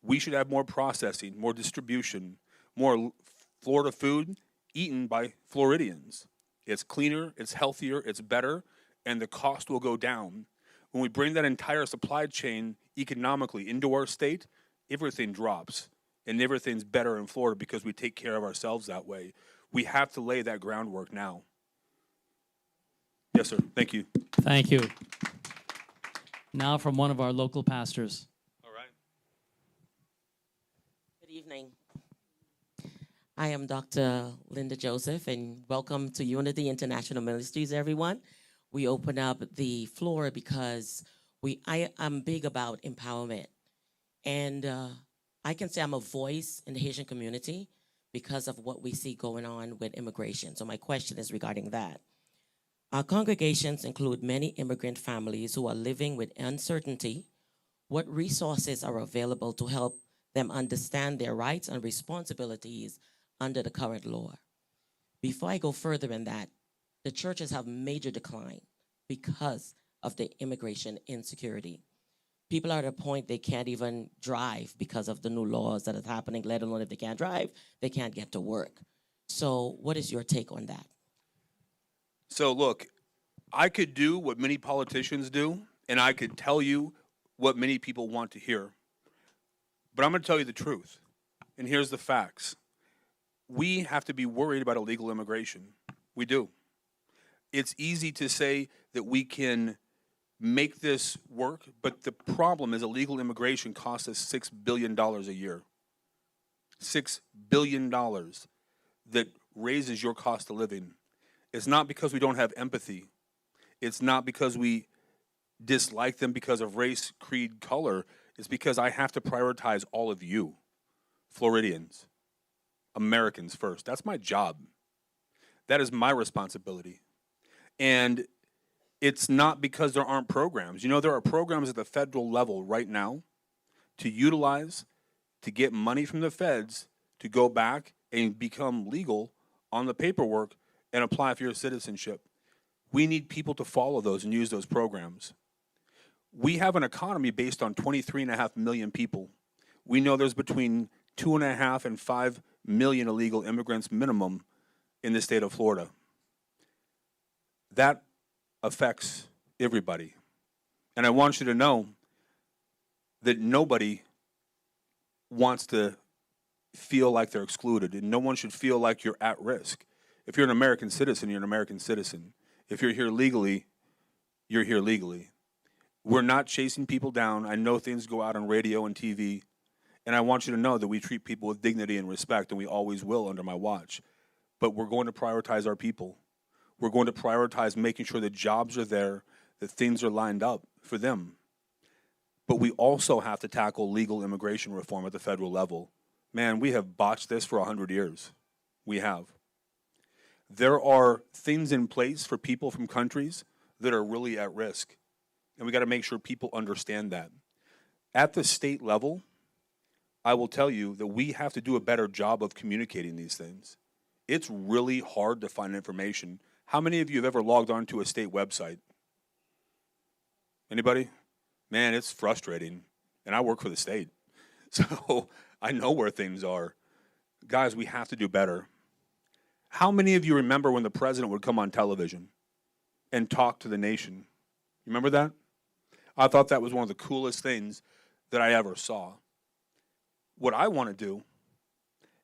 we should have more processing, more distribution, more Florida food eaten by Floridians. It's cleaner, it's healthier, it's better, and the cost will go down. When we bring that entire supply chain economically into our state, everything drops, and everything's better in Florida because we take care of ourselves that way. We have to lay that groundwork now. Yes, sir. Thank you. Thank you. Now from one of our local pastors. All right. Good evening. I am Dr. Linda Joseph, and welcome to Unity International Ministries, everyone. We open up the floor because I'm big about empowerment. And I can say I'm a voice in the Haitian community because of what we see going on with immigration. So my question is regarding that. Our congregations include many immigrant families who are living with uncertainty. What resources are available to help them understand their rights and responsibilities under the current law? Before I go further in that, the churches have major decline because of the immigration insecurity. People are at a point they can't even drive because of the new laws that are happening, let alone if they can't drive, they can't get to work. So what is your take on that? So look, I could do what many politicians do, and I could tell you what many people want to hear. But I'm going to tell you the truth, and here's the facts. We have to be worried about illegal immigration. We do. It's easy to say that we can make this work, but the problem is illegal immigration costs us $6 billion a year. $6 billion that raises your cost of living. It's not because we don't have empathy. It's not because we dislike them because of race, creed, color. It's because I have to prioritize all of you, Floridians, Americans first. That's my job. That is my responsibility. And it's not because there aren't programs. You know, there are programs at the federal level right now to utilize, to get money from the feds to go back and become legal on the paperwork and apply for your citizenship. We need people to follow those and use those programs. We have an economy based on 23.5 million people. We know there's between 2.5 and 5 million illegal immigrants minimum in the state of Florida. That affects everybody. And I want you to know that nobody wants to feel like they're excluded, and no one should feel like you're at risk. If you're an American citizen, you're an American citizen. If you're here legally, you're here legally. We're not chasing people down. I know things go out on radio and TV, and I want you to know that we treat people with dignity and respect, and we always will under my watch. But we're going to prioritize our people. We're going to prioritize making sure that jobs are there, that things are lined up for them. But we also have to tackle legal immigration reform at the federal level. Man, we have botched this for 100 years. We have. There are things in place for people from countries that are really at risk. And we got to make sure people understand that. At the state level, I will tell you that we have to do a better job of communicating these things. It's really hard to find information. How many of you have ever logged on to a state website? Anybody? Man, it's frustrating. And I work for the state. So I know where things are. Guys, we have to do better. How many of you remember when the president would come on television and talk to the nation? You remember that? I thought that was one of the coolest things that I ever saw. What I want to do,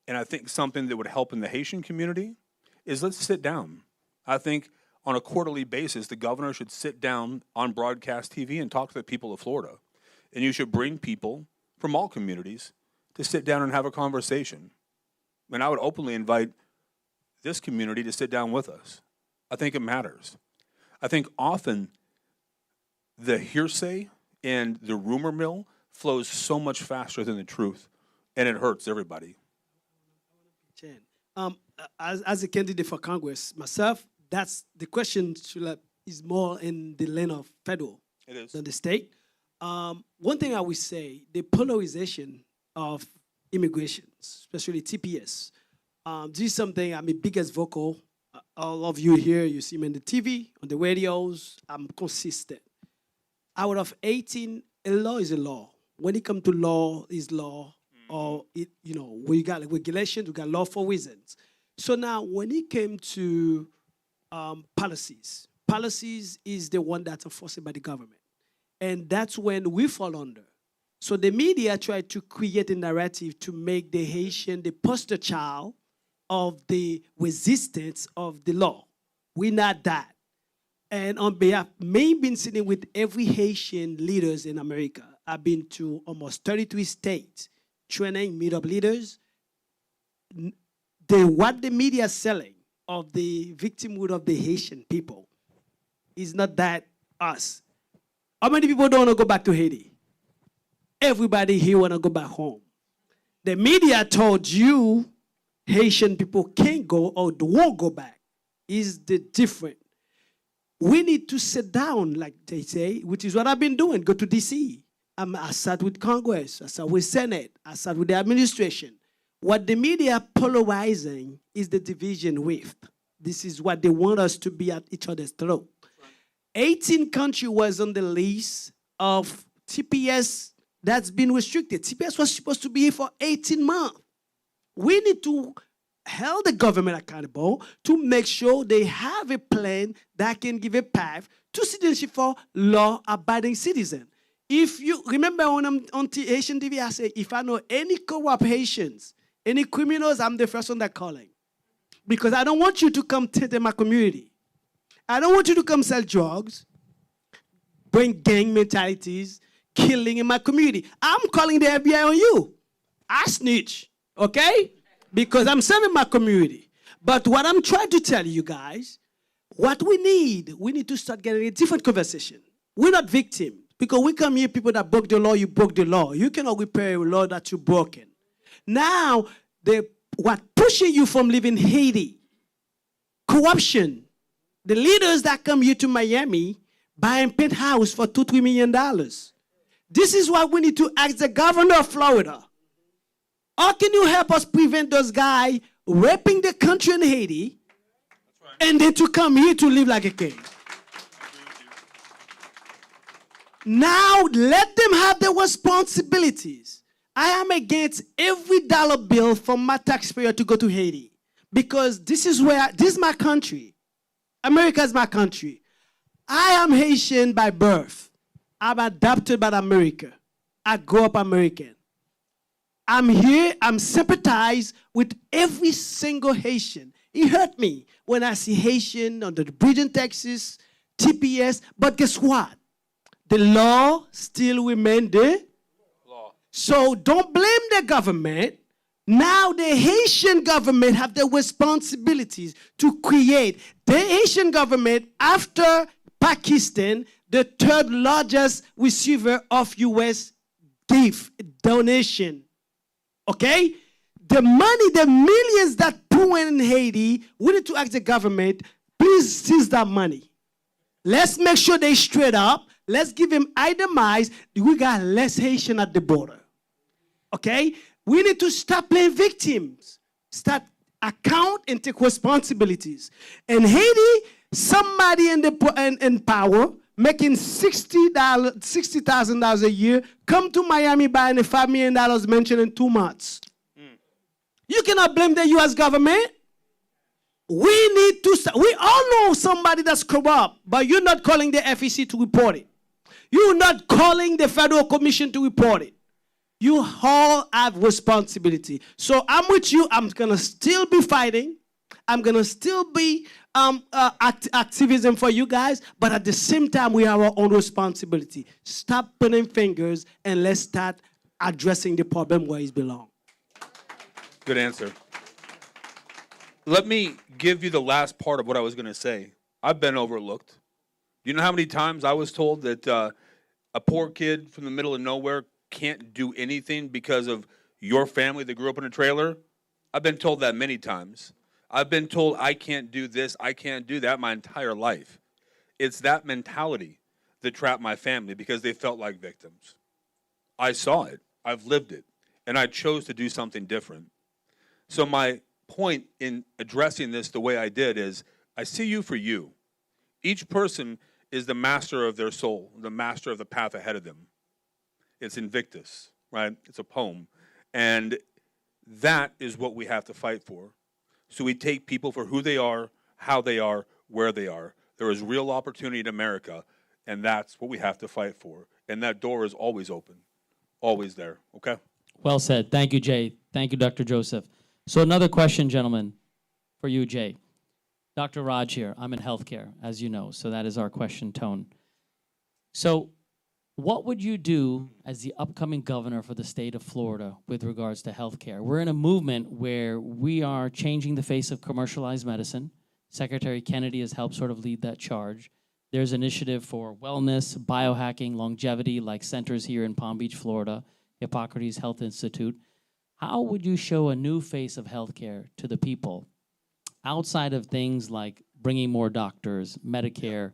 and I think something that would help in the Haitian community, is let's sit down. I think on a quarterly basis, the governor should sit down on broadcast TV and talk to the people of Florida. And you should bring people from all communities to sit down and have a conversation. And I would openly invite this community to sit down with us. I think it matters. I think often the hearsay and the rumor mill flows so much faster than the truth, and it hurts everybody. Chen, as a candidate for Congress, myself, that's the question is more in the lane of federal It is. than the state. One thing I would say, the polarization of immigration, especially TPS, this is something I'm the biggest vocal. All of you here, you see me on the TV, on the radios, I'm consistent. Out of 18, a law is a law. When it comes to law, is law. Or, we got regulations, we got law for reasons. So now, when it came to policies is the one that's enforced by the government. And that's when we fall under. So the media tried to create a narrative to make the Haitian the poster child of the resistance of the law. We're not that. And on behalf, me been sitting with every Haitian leaders in America. I've been to almost 33 states, training, meet up leaders. What the media is selling of the victimhood of the Haitian people is not that us. How many people don't want to go back to Haiti? Everybody here want to go back home. The media told you Haitian people can't go or won't go back. Is the different. We need to sit down, like they say, which is what I've been doing. Go to D.C. I sat with Congress. I sat with Senate. I sat with the administration. What the media polarizing is the division rift. This is what they want us to be at each other's throat. 18 countries was on the list of TPS that's been restricted. TPS was supposed to be here for 18 months. We need to hold the government accountable to make sure they have a plan that can give a path to citizenship for law-abiding citizens. If you remember when I'm on Haitian TV, I say, if I know any corrupt Haitians, any criminals, I'm the first one that calling. Because I don't want you to come taint my community. I don't want you to come sell drugs, bring gang mentalities, killing in my community. I'm calling the FBI on you. I snitch, okay? Because I'm serving my community. But what I'm trying to tell you guys, what we need to start getting a different conversation. We're not victims. Because we come here, people that broke the law, you broke the law. You cannot repair a law that you've broken. Now, what pushing you from leaving Haiti, corruption, the leaders that come here to Miami buying penthouse for $2-3 million. This is what we need to ask the governor of Florida. How can you help us prevent those guys raping the country in Haiti and then to come here to live like a king? Now let them have their responsibilities. I am against every dollar bill from my taxpayer to go to Haiti because this is my country. America is my country. I am Haitian by birth. I'm adopted by America. I grew up American. I'm here, I'm sympathized with every single Haitian. It hurt me when I see Haitian under the bridge in Texas, TPS, but guess what? The law still remains the Law. so don't blame the government. Now the Haitian government have the responsibilities to create. The Haitian government, after Pakistan, the third largest receiver of U.S. gift donation. Okay? The money, the millions that pour in Haiti, we need to ask the government, please seize that money. Let's make sure they straight up. Let's give him itemized. We got less Haitian at the border. Okay? We need to stop playing victims. Start account and take responsibilities. In Haiti, somebody in power making $60,000 a year come to Miami buying a $5 million mansion in 2 months. You cannot blame the U.S. government. We need to, we all know somebody that's corrupt, but you're not calling the FEC to report it. You're not calling the Federal Commission to report it. You all have responsibility. So I'm with you. I'm going to still be fighting. I'm going to still be activism for you guys. But at the same time, we have our own responsibility. Stop pointing fingers and let's start addressing the problem where it belongs. Good answer. Let me give you the last part of what I was going to say. I've been overlooked. You know how many times I was told that a poor kid from the middle of nowhere can't do anything because of your family that grew up in a trailer? I've been told that many times. I've been told I can't do this, I can't do that my entire life. It's that mentality that trapped my family because they felt like victims. I saw it, I've lived it, and I chose to do something different. So my point in addressing this the way I did is I see you for you. Each person is the master of their soul, the master of the path ahead of them. It's Invictus, right? It's a poem. And that is what we have to fight for. So we take people for who they are, how they are, where they are. There is real opportunity in America, and that's what we have to fight for. And that door is always open, always there, okay? Well said. Thank you, Jay. Thank you, Dr. Joseph. So another question, gentlemen, for you, Jay. Dr. Raj here. I'm in healthcare, as you know, so that is our question tone. So what would you do as the upcoming governor for the state of Florida with regards to healthcare? We're in a movement where we are changing the face of commercialized medicine. Secretary Kennedy has helped sort of lead that charge. There's initiative for wellness, biohacking, longevity, like centers here in Palm Beach, Florida, Hippocrates Health Institute. How would you show a new face of healthcare to the people outside of things like bringing more doctors, Medicare,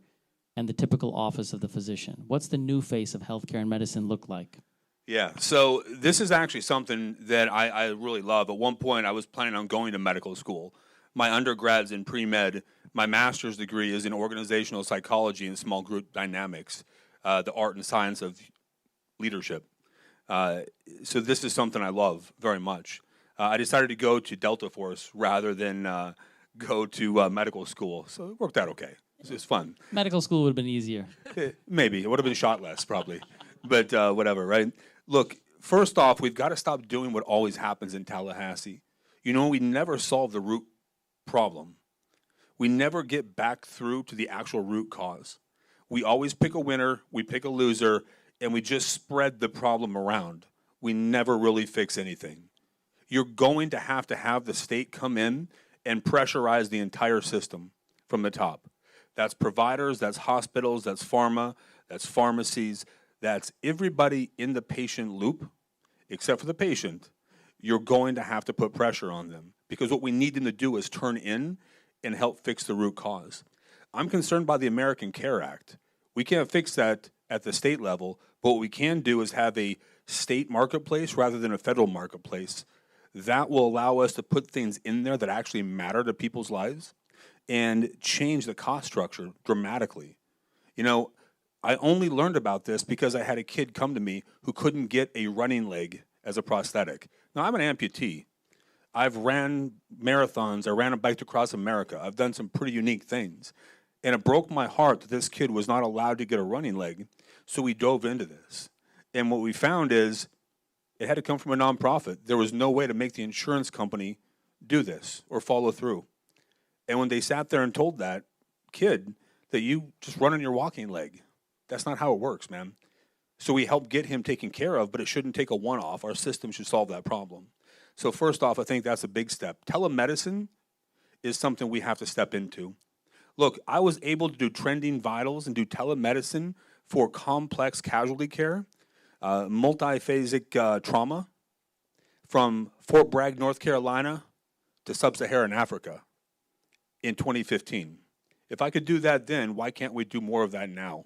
and the typical office of the physician? What's the new face of healthcare and medicine look like? Yeah, so this is actually something that I really love. At one point, I was planning on going to medical school. My undergrad's in pre-med. My master's degree is in organizational psychology and small group dynamics, the art and science of leadership. So this is something I love very much. I decided to go to Delta Force rather than go to medical school, so it worked out okay. It's fun. Medical school would have been easier. Maybe. It would have been shot less, probably. But whatever, right? Look, first off, we've got to stop doing what always happens in Tallahassee. You know, we never solve the root problem. We never get back through to the actual root cause. We always pick a winner, we pick a loser, and we just spread the problem around. We never really fix anything. You're going to have the state come in and pressurize the entire system from the top. That's providers, that's hospitals, that's pharma, that's pharmacies, that's everybody in the patient loop, except for the patient. You're going to have to put pressure on them because what we need them to do is turn in and help fix the root cause. I'm concerned by the American Care Act. We can't fix that at the state level, but what we can do is have a state marketplace rather than a federal marketplace. That will allow us to put things in there that actually matter to people's lives and change the cost structure dramatically. You know, I only learned about this because I had a kid come to me who couldn't get a running leg as a prosthetic. Now, I'm an amputee. I've ran marathons. I ran a bike across America. I've done some pretty unique things. And it broke my heart that this kid was not allowed to get a running leg, so we dove into this. And what we found is it had to come from a nonprofit. There was no way to make the insurance company do this or follow through. And when they sat there and told that kid that you just run on your walking leg, That's not how it works, man. So we help get him taken care of, but it shouldn't take a one-off. Our system should solve that problem. So first off, I think that's a big step. Telemedicine is something we have to step into. Look, I was able to do trending vitals and do telemedicine for complex casualty care, multiphasic trauma from Fort Bragg, North Carolina to sub-Saharan Africa in 2015. If I could do that then, why can't we do more of that now?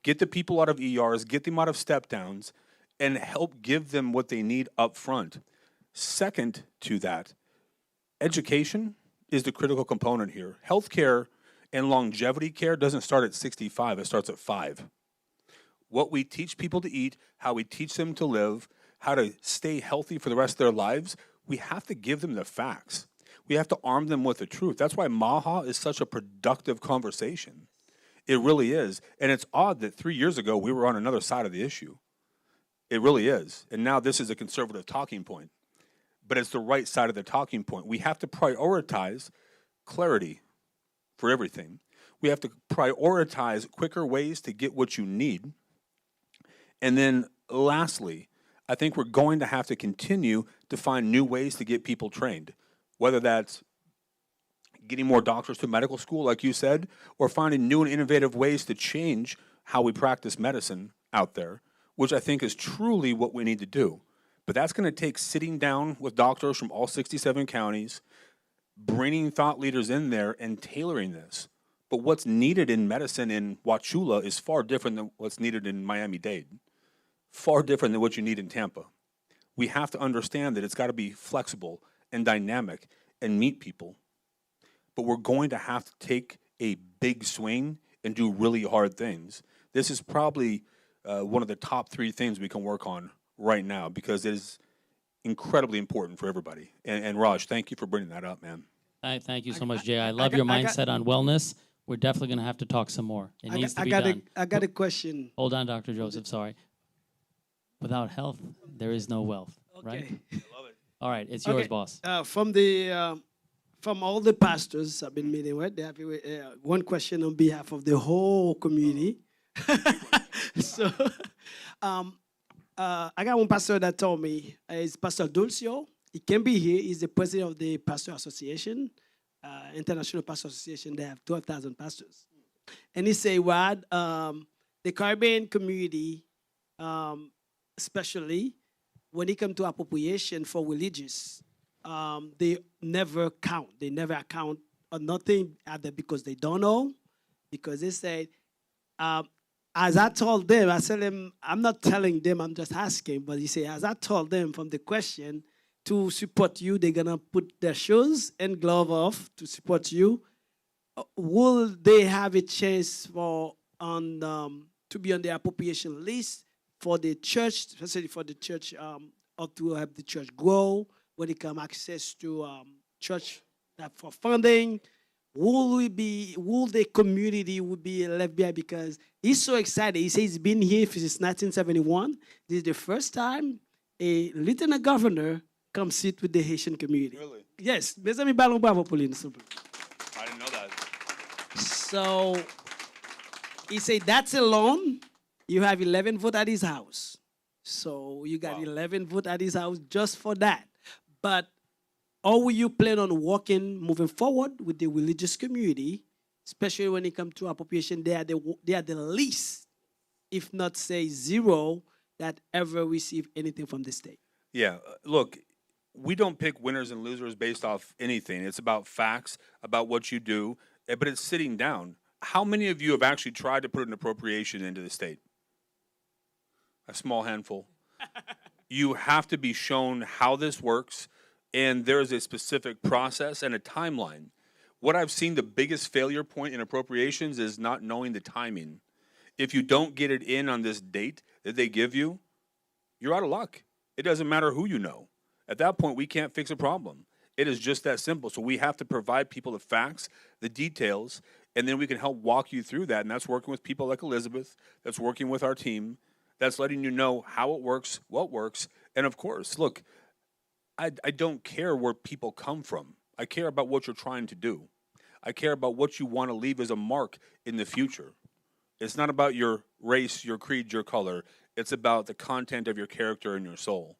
Get the people out of ERs, get them out of step-downs, and help give them what they need up front. Second to that, education is the critical component here. Healthcare and longevity care doesn't start at 65, it starts at 5. What we teach people to eat, how we teach them to live, how to stay healthy for the rest of their lives, we have to give them the facts. We have to arm them with the truth. That's why MAHA is such a productive conversation. It really is. And it's odd that 3 years ago we were on another side of the issue. It really is. And now this is a conservative talking point. But it's the right side of the talking point. We have to prioritize clarity for everything. We have to prioritize quicker ways to get what you need. And then lastly, I think we're going to have to continue to find new ways to get people trained, whether that's getting more doctors to medical school, like you said, or finding new and innovative ways to change how we practice medicine out there, which I think is truly what we need to do. But that's going to take sitting down with doctors from all 67 counties, bringing thought leaders in there and tailoring this. But what's needed in medicine in Wauchula is far different than what's needed in Miami-Dade, far different than what you need in Tampa. We have to understand that it's got to be flexible and dynamic and meet people. But we're going to have to take a big swing and do really hard things. This is probably one of the top 3 things we can work on right now because it is incredibly important for everybody. And Raj, thank you for bringing that up, man. Thank you so much, Jay. I love your mindset on wellness. We're definitely going to have to talk some more. It needs to be done. I got a question. Hold on, Dr. Joseph, sorry. Without health, there is no wealth, right? Okay. All right, it's yours, boss. From all the pastors I've been meeting with, they have one question on behalf of the whole community. So, I got one pastor that told me, it's Pastor Dulcio. He can be here. He's the president of the Pastor Association, International Pastor Association. They have 12,000 pastors. And he say, Rod, the Caribbean community, especially when it comes to appropriation for religious, they never count. They never account on nothing either because they don't know, because they say, as I told them, I tell them, I'm not telling them, I'm just asking, but he say, as I told them from the question, to support you, they're gonna put their shoes and glove off to support you. Will they have a chance to be on the appropriation list for the church, especially for the church, or to have the church grow when it comes access to church for funding? Will the community be left behind? Because he's so excited. He says he's been here since 1971. This is the first time a lieutenant governor comes sit with the Haitian community. Really? Yes. Mes amis, ballon bravo pour lui, s'il vous plaît. I didn't know that. So he said that's alone, you have 11 votes at his house. So you got 11 votes at his house just for that. But how will you plan on moving forward with the religious community, especially when it comes to appropriation? They are the least, if not say zero, that ever receive anything from the state. Yeah, look, we don't pick winners and losers based off anything. It's about facts, about what you do, but it's sitting down. How many of you have actually tried to put an appropriation into the state? A small handful. You have to be shown how this works, and there's a specific process and a timeline. What I've seen the biggest failure point in appropriations is not knowing the timing. If you don't get it in on this date that they give you, you're out of luck. It doesn't matter who you know. At that point, we can't fix a problem. It is just that simple. So we have to provide people the facts, the details, and then we can help walk you through that. And that's working with people like Elizabeth, that's working with our team, that's letting you know how it works, what works. And of course, look, I don't care where people come from. I care about what you're trying to do. I care about what you want to leave as a mark in the future. It's not about your race, your creed, your color. It's about the content of your character and your soul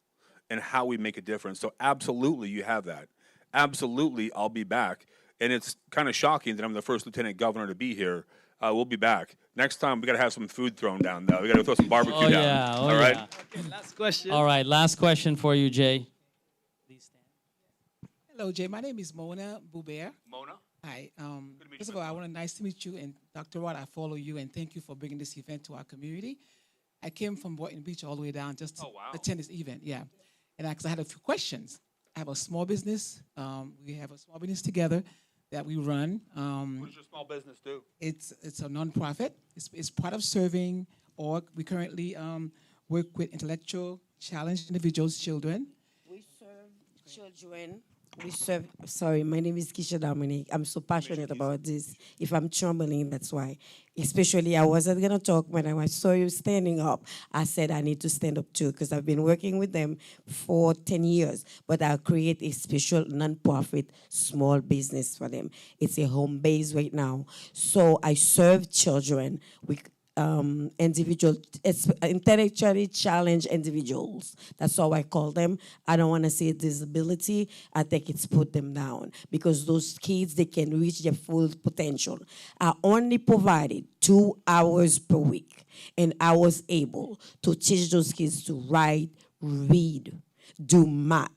and how we make a difference. So absolutely you have that. Absolutely I'll be back. And it's kind of shocking that I'm the first lieutenant governor to be here. We'll be back. Next time we got to have some food thrown down though. We got to throw some barbecue down. Yeah, All right? yeah. Last question. All right, last question for you, Jay. Hello, Jay. My name is Mona Boubert. Mona? Hi. to meet First you, of all, I want to nice to meet you, and Dr. Rod, I follow you, and thank you for bringing this event to our community. I came from Boynton Beach all the way down just to attend this event. Yeah, and I had a few questions. I have a small business. We have a small business together that we run. What does your small business do? It's a nonprofit. It's part of Serving Org. We currently work with intellectual challenged individuals, children. We serve children. Sorry, my name is Kisha Dominic. I'm so passionate about this. If I'm trembling, that's why. Especially, I wasn't going to talk when I saw you standing up. I said I need to stand up too because I've been working with them for 10 years. But I'll create a special nonprofit small business for them. It's a home base right now. So I serve children with intellectually challenged individuals. That's how I call them. I don't want to say disability. I think it's put them down because those kids, they can reach their full potential. I only provided 2 hours per week, and I was able to teach those kids to write, read, do math,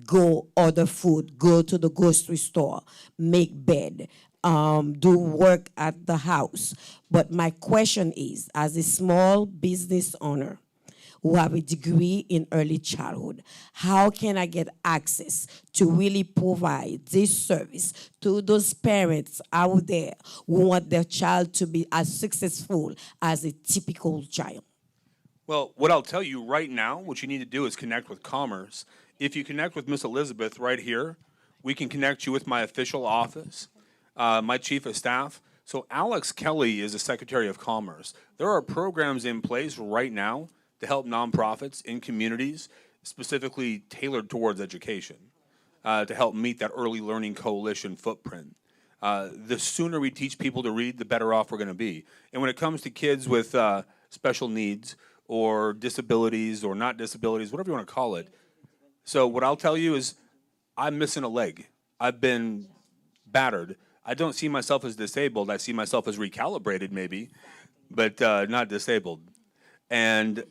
go order food, go to the grocery store, make bed, do work at the house. But my question is, as a small business owner who have a degree in early childhood, how can I get access to really provide this service to those parents out there who want their child to be as successful as a typical child? Well, what I'll tell you right now, what you need to do is connect with Commerce. If you connect with Miss Elizabeth right here, we can connect you with my official office, my chief of staff. So Alex Kelly is the Secretary of Commerce. There are programs in place right now to help nonprofits in communities, specifically tailored towards education, to help meet that early learning coalition footprint. The sooner we teach people to read, the better off we're going to be. And when it comes to kids with special needs or disabilities or not disabilities, whatever you want to call it. So what I'll tell you is I'm missing a leg. I've been battered. I don't see myself as disabled. I see myself as recalibrated maybe, but not disabled. And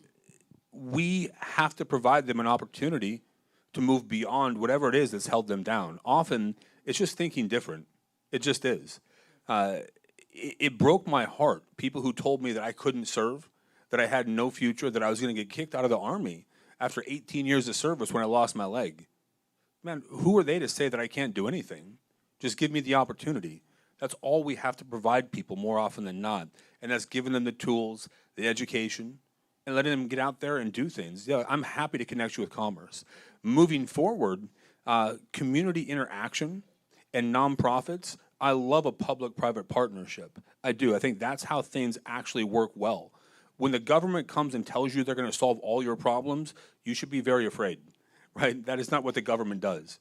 we have to provide them an opportunity to move beyond whatever it is that's held them down. Often, it's just thinking different. It just is. It broke my heart, people who told me that I couldn't serve, that I had no future, that I was going to get kicked out of the Army after 18 years of service when I lost my leg. Man, who are they to say that I can't do anything? Just give me the opportunity. That's all we have to provide people more often than not. And that's giving them the tools, the education, and letting them get out there and do things. Yeah, I'm happy to connect you with Commerce. Moving forward, community interaction and nonprofits, I love a public-private partnership. I do. I think that's how things actually work well. When the government comes and tells you they're going to solve all your problems, you should be very afraid, right? That is not what the government does.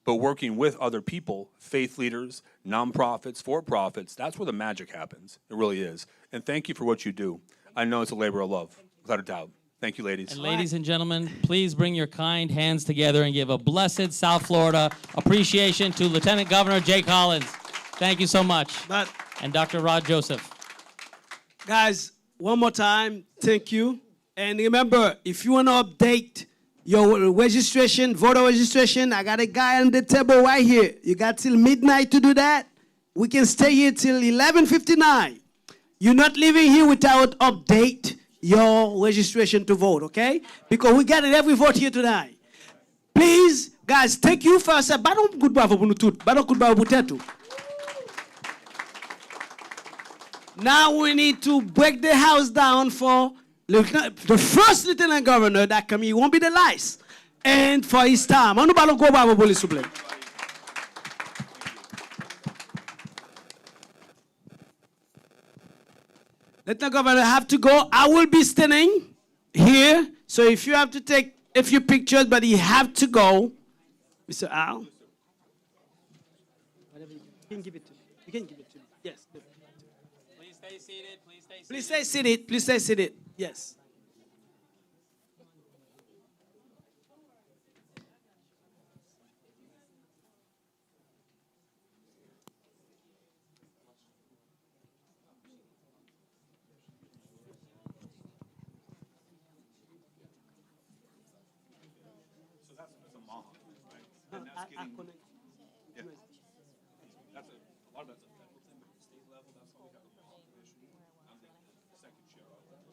But working with other people, faith leaders, nonprofits, for-profits, that's where the magic happens. It really is. And thank you for what you do. I know it's a labor of love, without a doubt. Thank you, ladies. And ladies and gentlemen, please bring your kind hands together and give a blessed South Florida appreciation to Lieutenant Governor Jay Collins. Thank you so much. And Dr. Rod Joseph. Guys, one more time, thank you. And remember, if you want to update your registration, voter registration, I got a guy on the table right here. You got till midnight to do that. We can stay here till 11:59. You're not leaving here without update your registration to vote, okay? Because we got it every vote here tonight. Please, guys, thank you first. Baron goodbye for Bunutut. Baron goodbye for Now we need to break the house down for the first lieutenant governor that come here. Won't be the last. And for his time. Anu balon go ba boli suple. Lieutenant governor have to go. I will be standing here. So if you have to take a few pictures, but you have to go. Mr. Al. Whatever you can give it to me. You can give it to me. Yes. stay seated. Please stay seated. Please stay seated. Please stay seated. Yes. That's a mom, right? And that's getting, yeah. That's a lot of that's a federal thing, but at the state level, that's why we have a mom commission. I'm the second chair of it.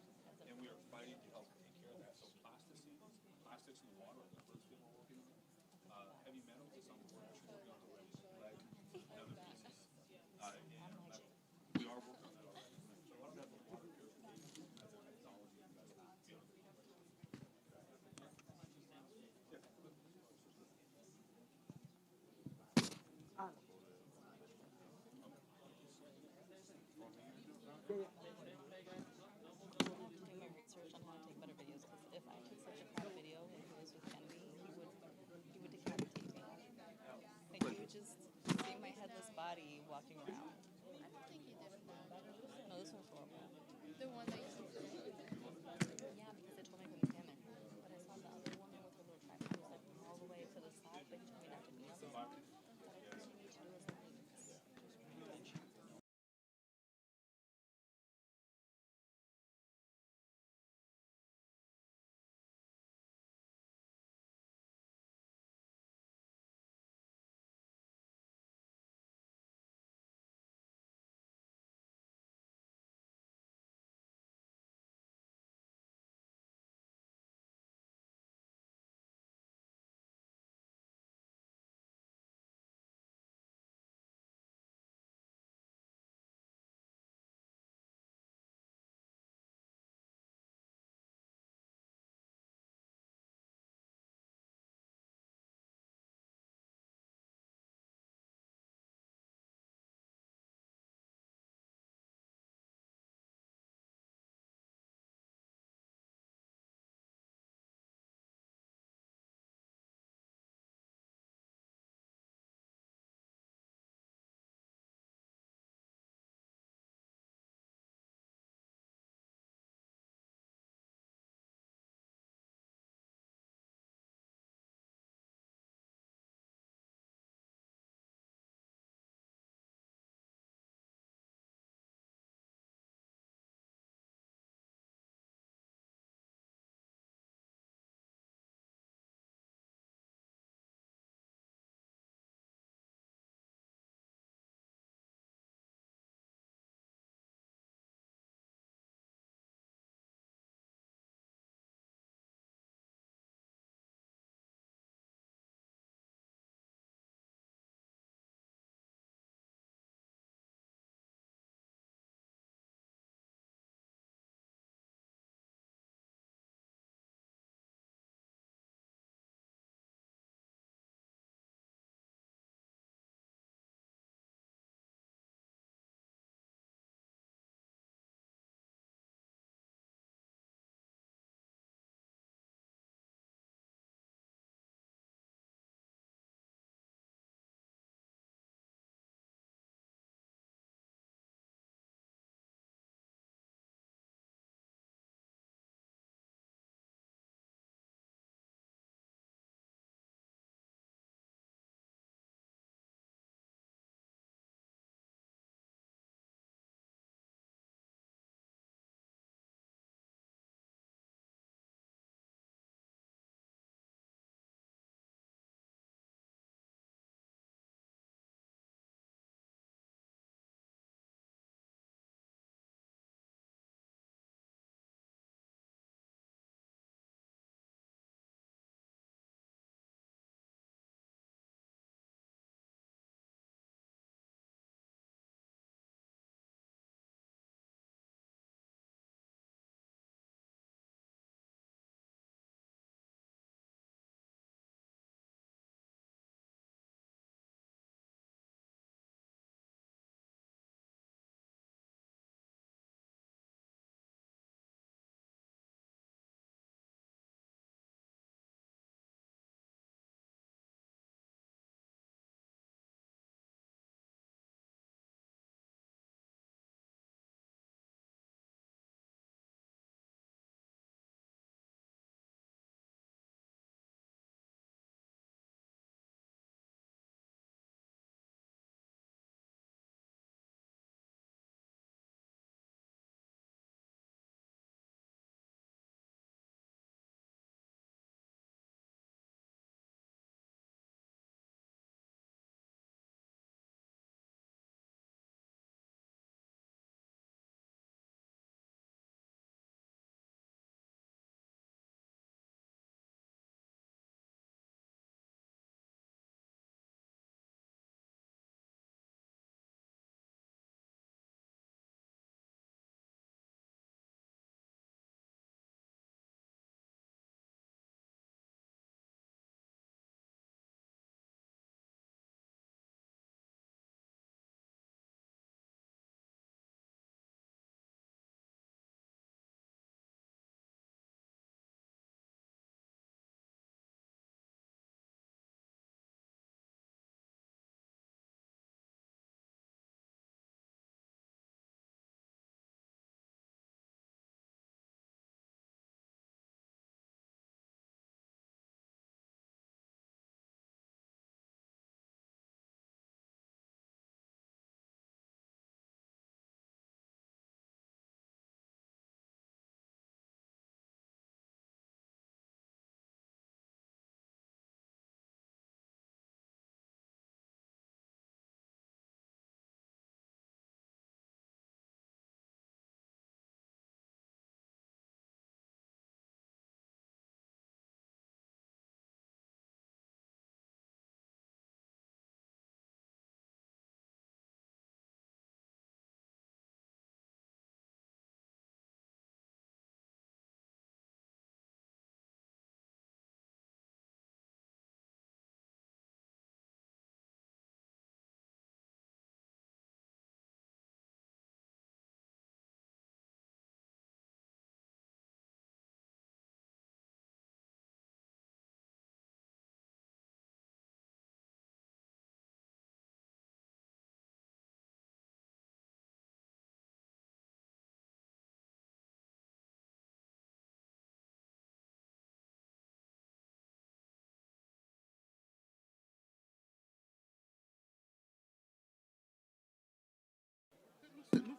And we are fighting to help take care of that. So plastics in the water, like the first thing we're working on. Heavy metals is something we're actually working on already. Lead, and other pieces. And we are working on that already. So a lot of that's the water purification as a technology investment beyond the doing my research on how to take better videos because if I took such a crap video when he was with Kennedy, he would decapitate me. Like he would just see my headless body walking around. I don't think you did it bad. No, this one's horrible. The one that you Yeah, because they told me I couldn't film it. But I saw the other woman with her little tripod was like all the way to the side, but he told me not to be on the side. But I think you need to do is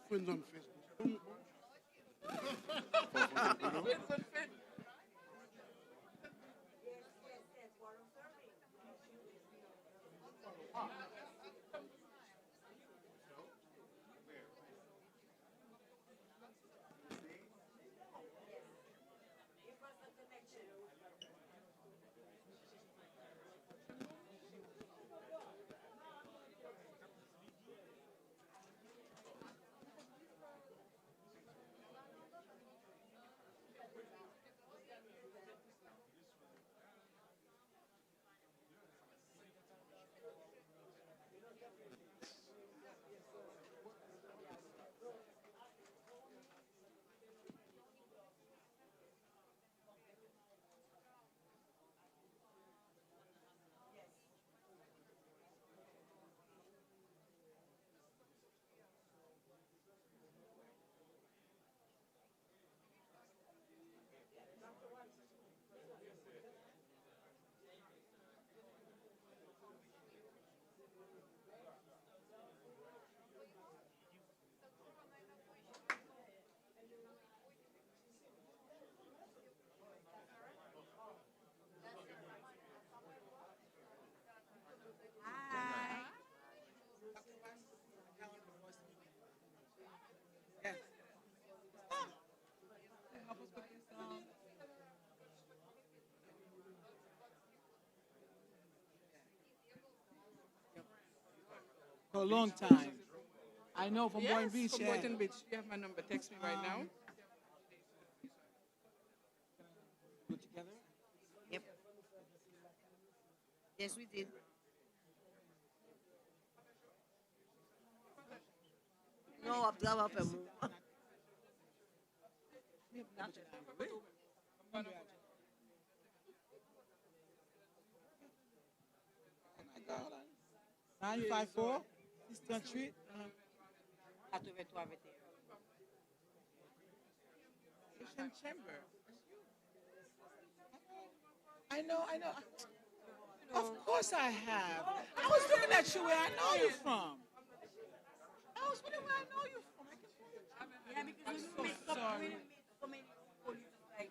Friends on Facebook. For a long time. I know from Boynton Beach. From Yeah. Boynton Beach. You have my number. Text me right now. Go together. Yep. Yes, we did. No, Abdallah Pemu. Oh 954 Eastern Street. Asian Chamber. I know. Of course I have. I was looking at you where I know you from. I was wondering where I know you from. Yeah, because I'm we so make sorry. so many people like.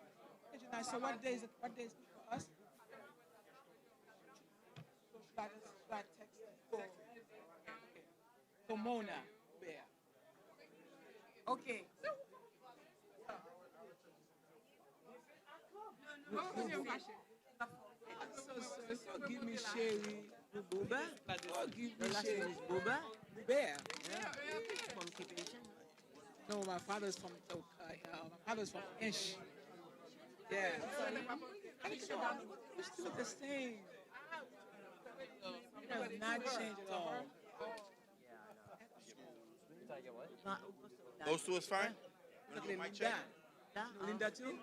So what day is it? What day is it for us? So should I text for Mona Bear? Okay. So give me Sherry. Buba? Oh, give me Your last Sherry. name is Buba? Bear. From Cape Haitian? No, my father's from Inch. Yeah. We're still the same. It has not changed at all. Those two is fine? Linda. Linda too?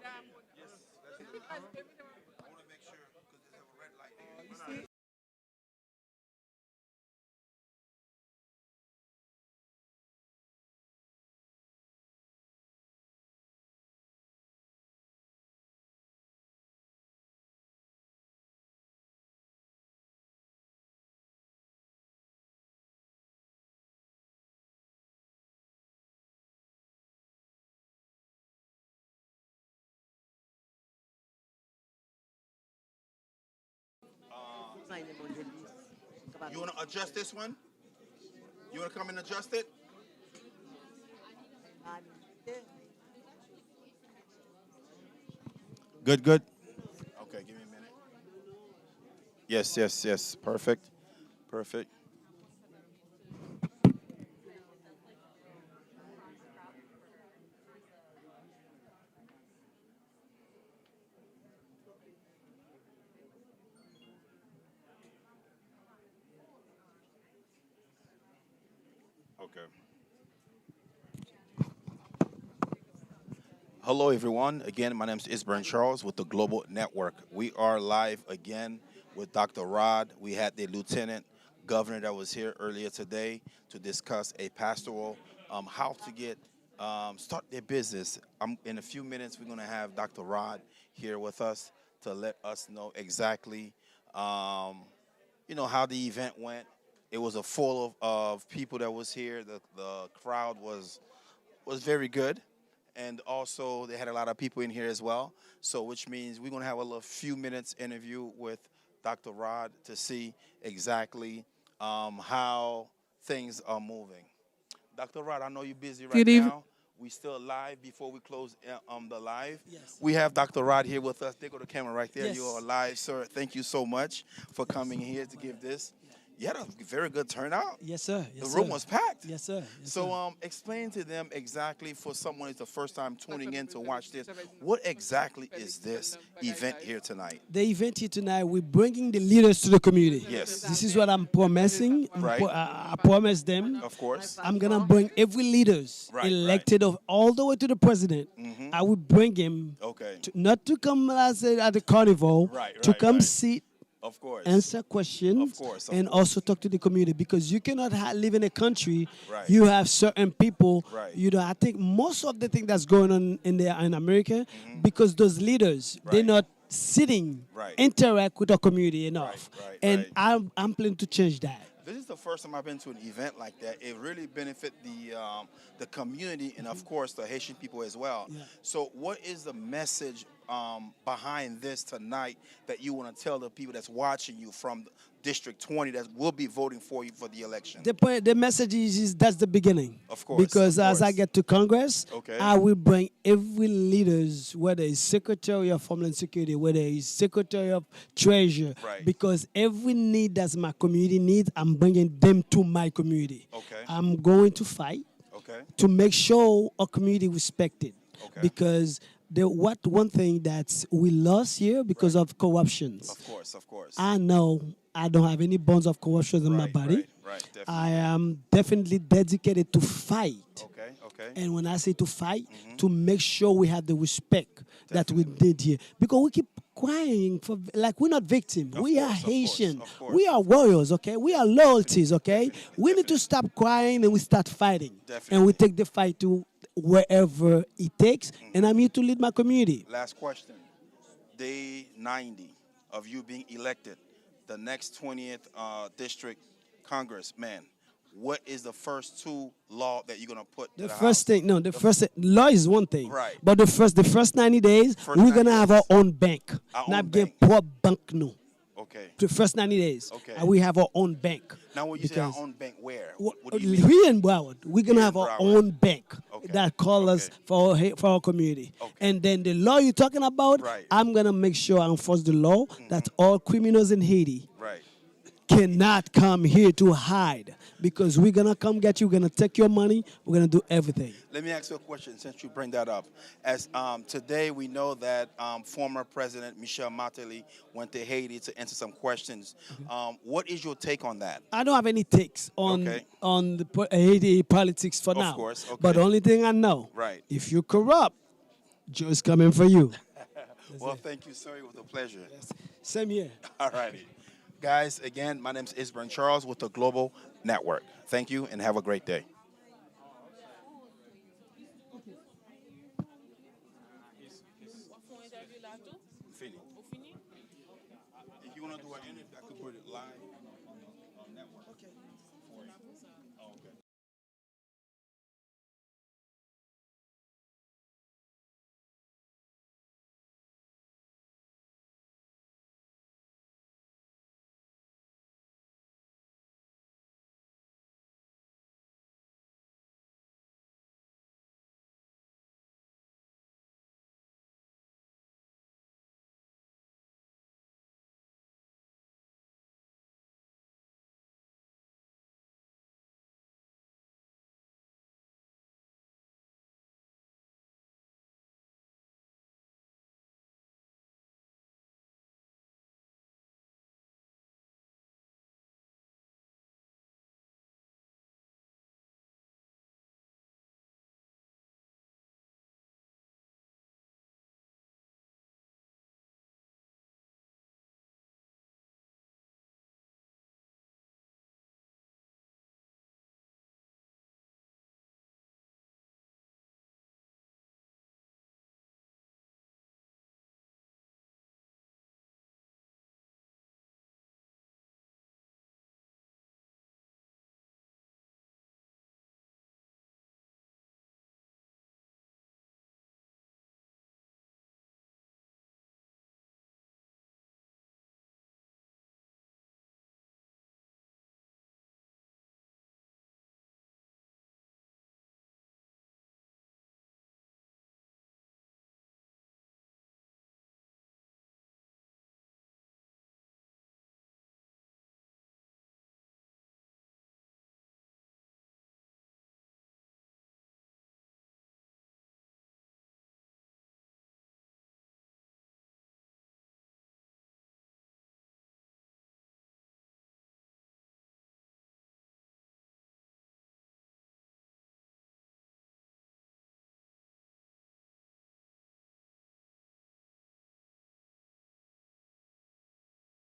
You see? You want to adjust this one? You want to come and adjust it? Good, good. Okay, give me a minute. Yes, yes, yes. Perfect. Perfect. Okay. Hello, everyone. Again, my name is Isburn Charles with the Global Network. We are live again with Dr. Rod. We had the Lieutenant Governor that was here earlier today to discuss a pastoral how to get start their business. In a few minutes, we're going to have Dr. Rod here with us to let us know exactly, how the event went. It was a full of people that was here. The crowd was was very good. And also, they had a lot of people in here as well. So, which means we're going to have a little few minutes interview with Dr. Rod to see exactly how things are moving. Dr. Rod, I know you're busy right Good evening. now. We still live before we close the live. Yes. We have Dr. Rod here with us. There go the camera right there. Yes. You are live, sir. Thank you so much for coming here to give this. You had a very good turnout. Yes, sir. Yes, The room sir. was packed. Yes, sir. Yes, So sir. explain to them exactly, for someone who's the first time tuning in to watch this, what exactly is this event here tonight? The event here tonight, we're bringing the leaders to the community. Yes. This is what I'm promising. Right. I promise them. Of course. I'm gonna bring every leaders Right, right. elected of all the way to the president. Mhm. I will bring him Okay. not to come as at the carnival, Right, to right, come right. sit, Of course. answer questions, Of course, of and also talk to the community, because you cannot live in a country. Right. You have certain people. Right. You know, I think most of the thing that's going on in America, because those leaders they're Right. not sitting, Right. interact with the community enough, right, and right. I'm planning to change that. This is the first time I've been to an event like that. It really benefit the community and of course the Haitian people as well. Yeah. So what is the message behind this tonight that you want to tell the people that's watching you from District 20 that will be voting for you for the election? The message is that's the beginning. Of course, Because of as I course. get to Congress, Okay. I will bring every leaders, whether it's Secretary of Homeland Security, whether it's Secretary of Treasury, Right. because every need that my community needs, I'm bringing them to my community. Okay. I'm going to fight Okay. to make sure our community respected. Okay. Because one thing that we lost here because of corruptions. Of course, of course. I know I don't have any bones of corruption in my Right, body. right, definitely. I am definitely dedicated to fight. Okay, okay. And when I say to fight, Mm-hmm. to make sure we have the respect that we did here. Because we keep crying for, like, we're not victims. We are course, of course, Haitian. of course. We are warriors, okay? We are loyalties, okay? We need to stop crying and we start fighting. And we take the fight to wherever it takes. Mm-hmm. And I'm here to lead my community. Last question. Day 90 of you being elected, the next 20th district congressman, what is the first two law that you're gonna put? The to first House? thing, no, the first law is one thing. Right. But the first 90 days, First we're 90 gonna have our own bank. Our Not own get poor bank no. Okay. The first 90 days. Okay. And we have our own bank. Now, when you say our Because- own bank, where? What do you mean? We in Broward, we're gonna Here have in our Broward. own bank Okay. that call us for our community. And then the law you're talking about, Right. I'm gonna make sure I enforce the law that all criminals in Haiti Right. cannot come here to hide, because we're gonna come get you, we're gonna take your money, we're gonna do everything. Let me ask you a question since you bring that up. As today we know that former President Michel Martelly went to Haiti to answer some questions. What is your take on that? I don't have any takes on Okay. on the Haiti politics for Of now. course, okay. But the only thing I know, Right. if you're corrupt, Joe's coming for you. Well, thank you, sir. It was a pleasure. Same here. All righty. Guys, again, my name is Isbran Charles with the Global Network. Thank you and have a great day. Fini. If you want to do an interview, I could put it live on network. Okay.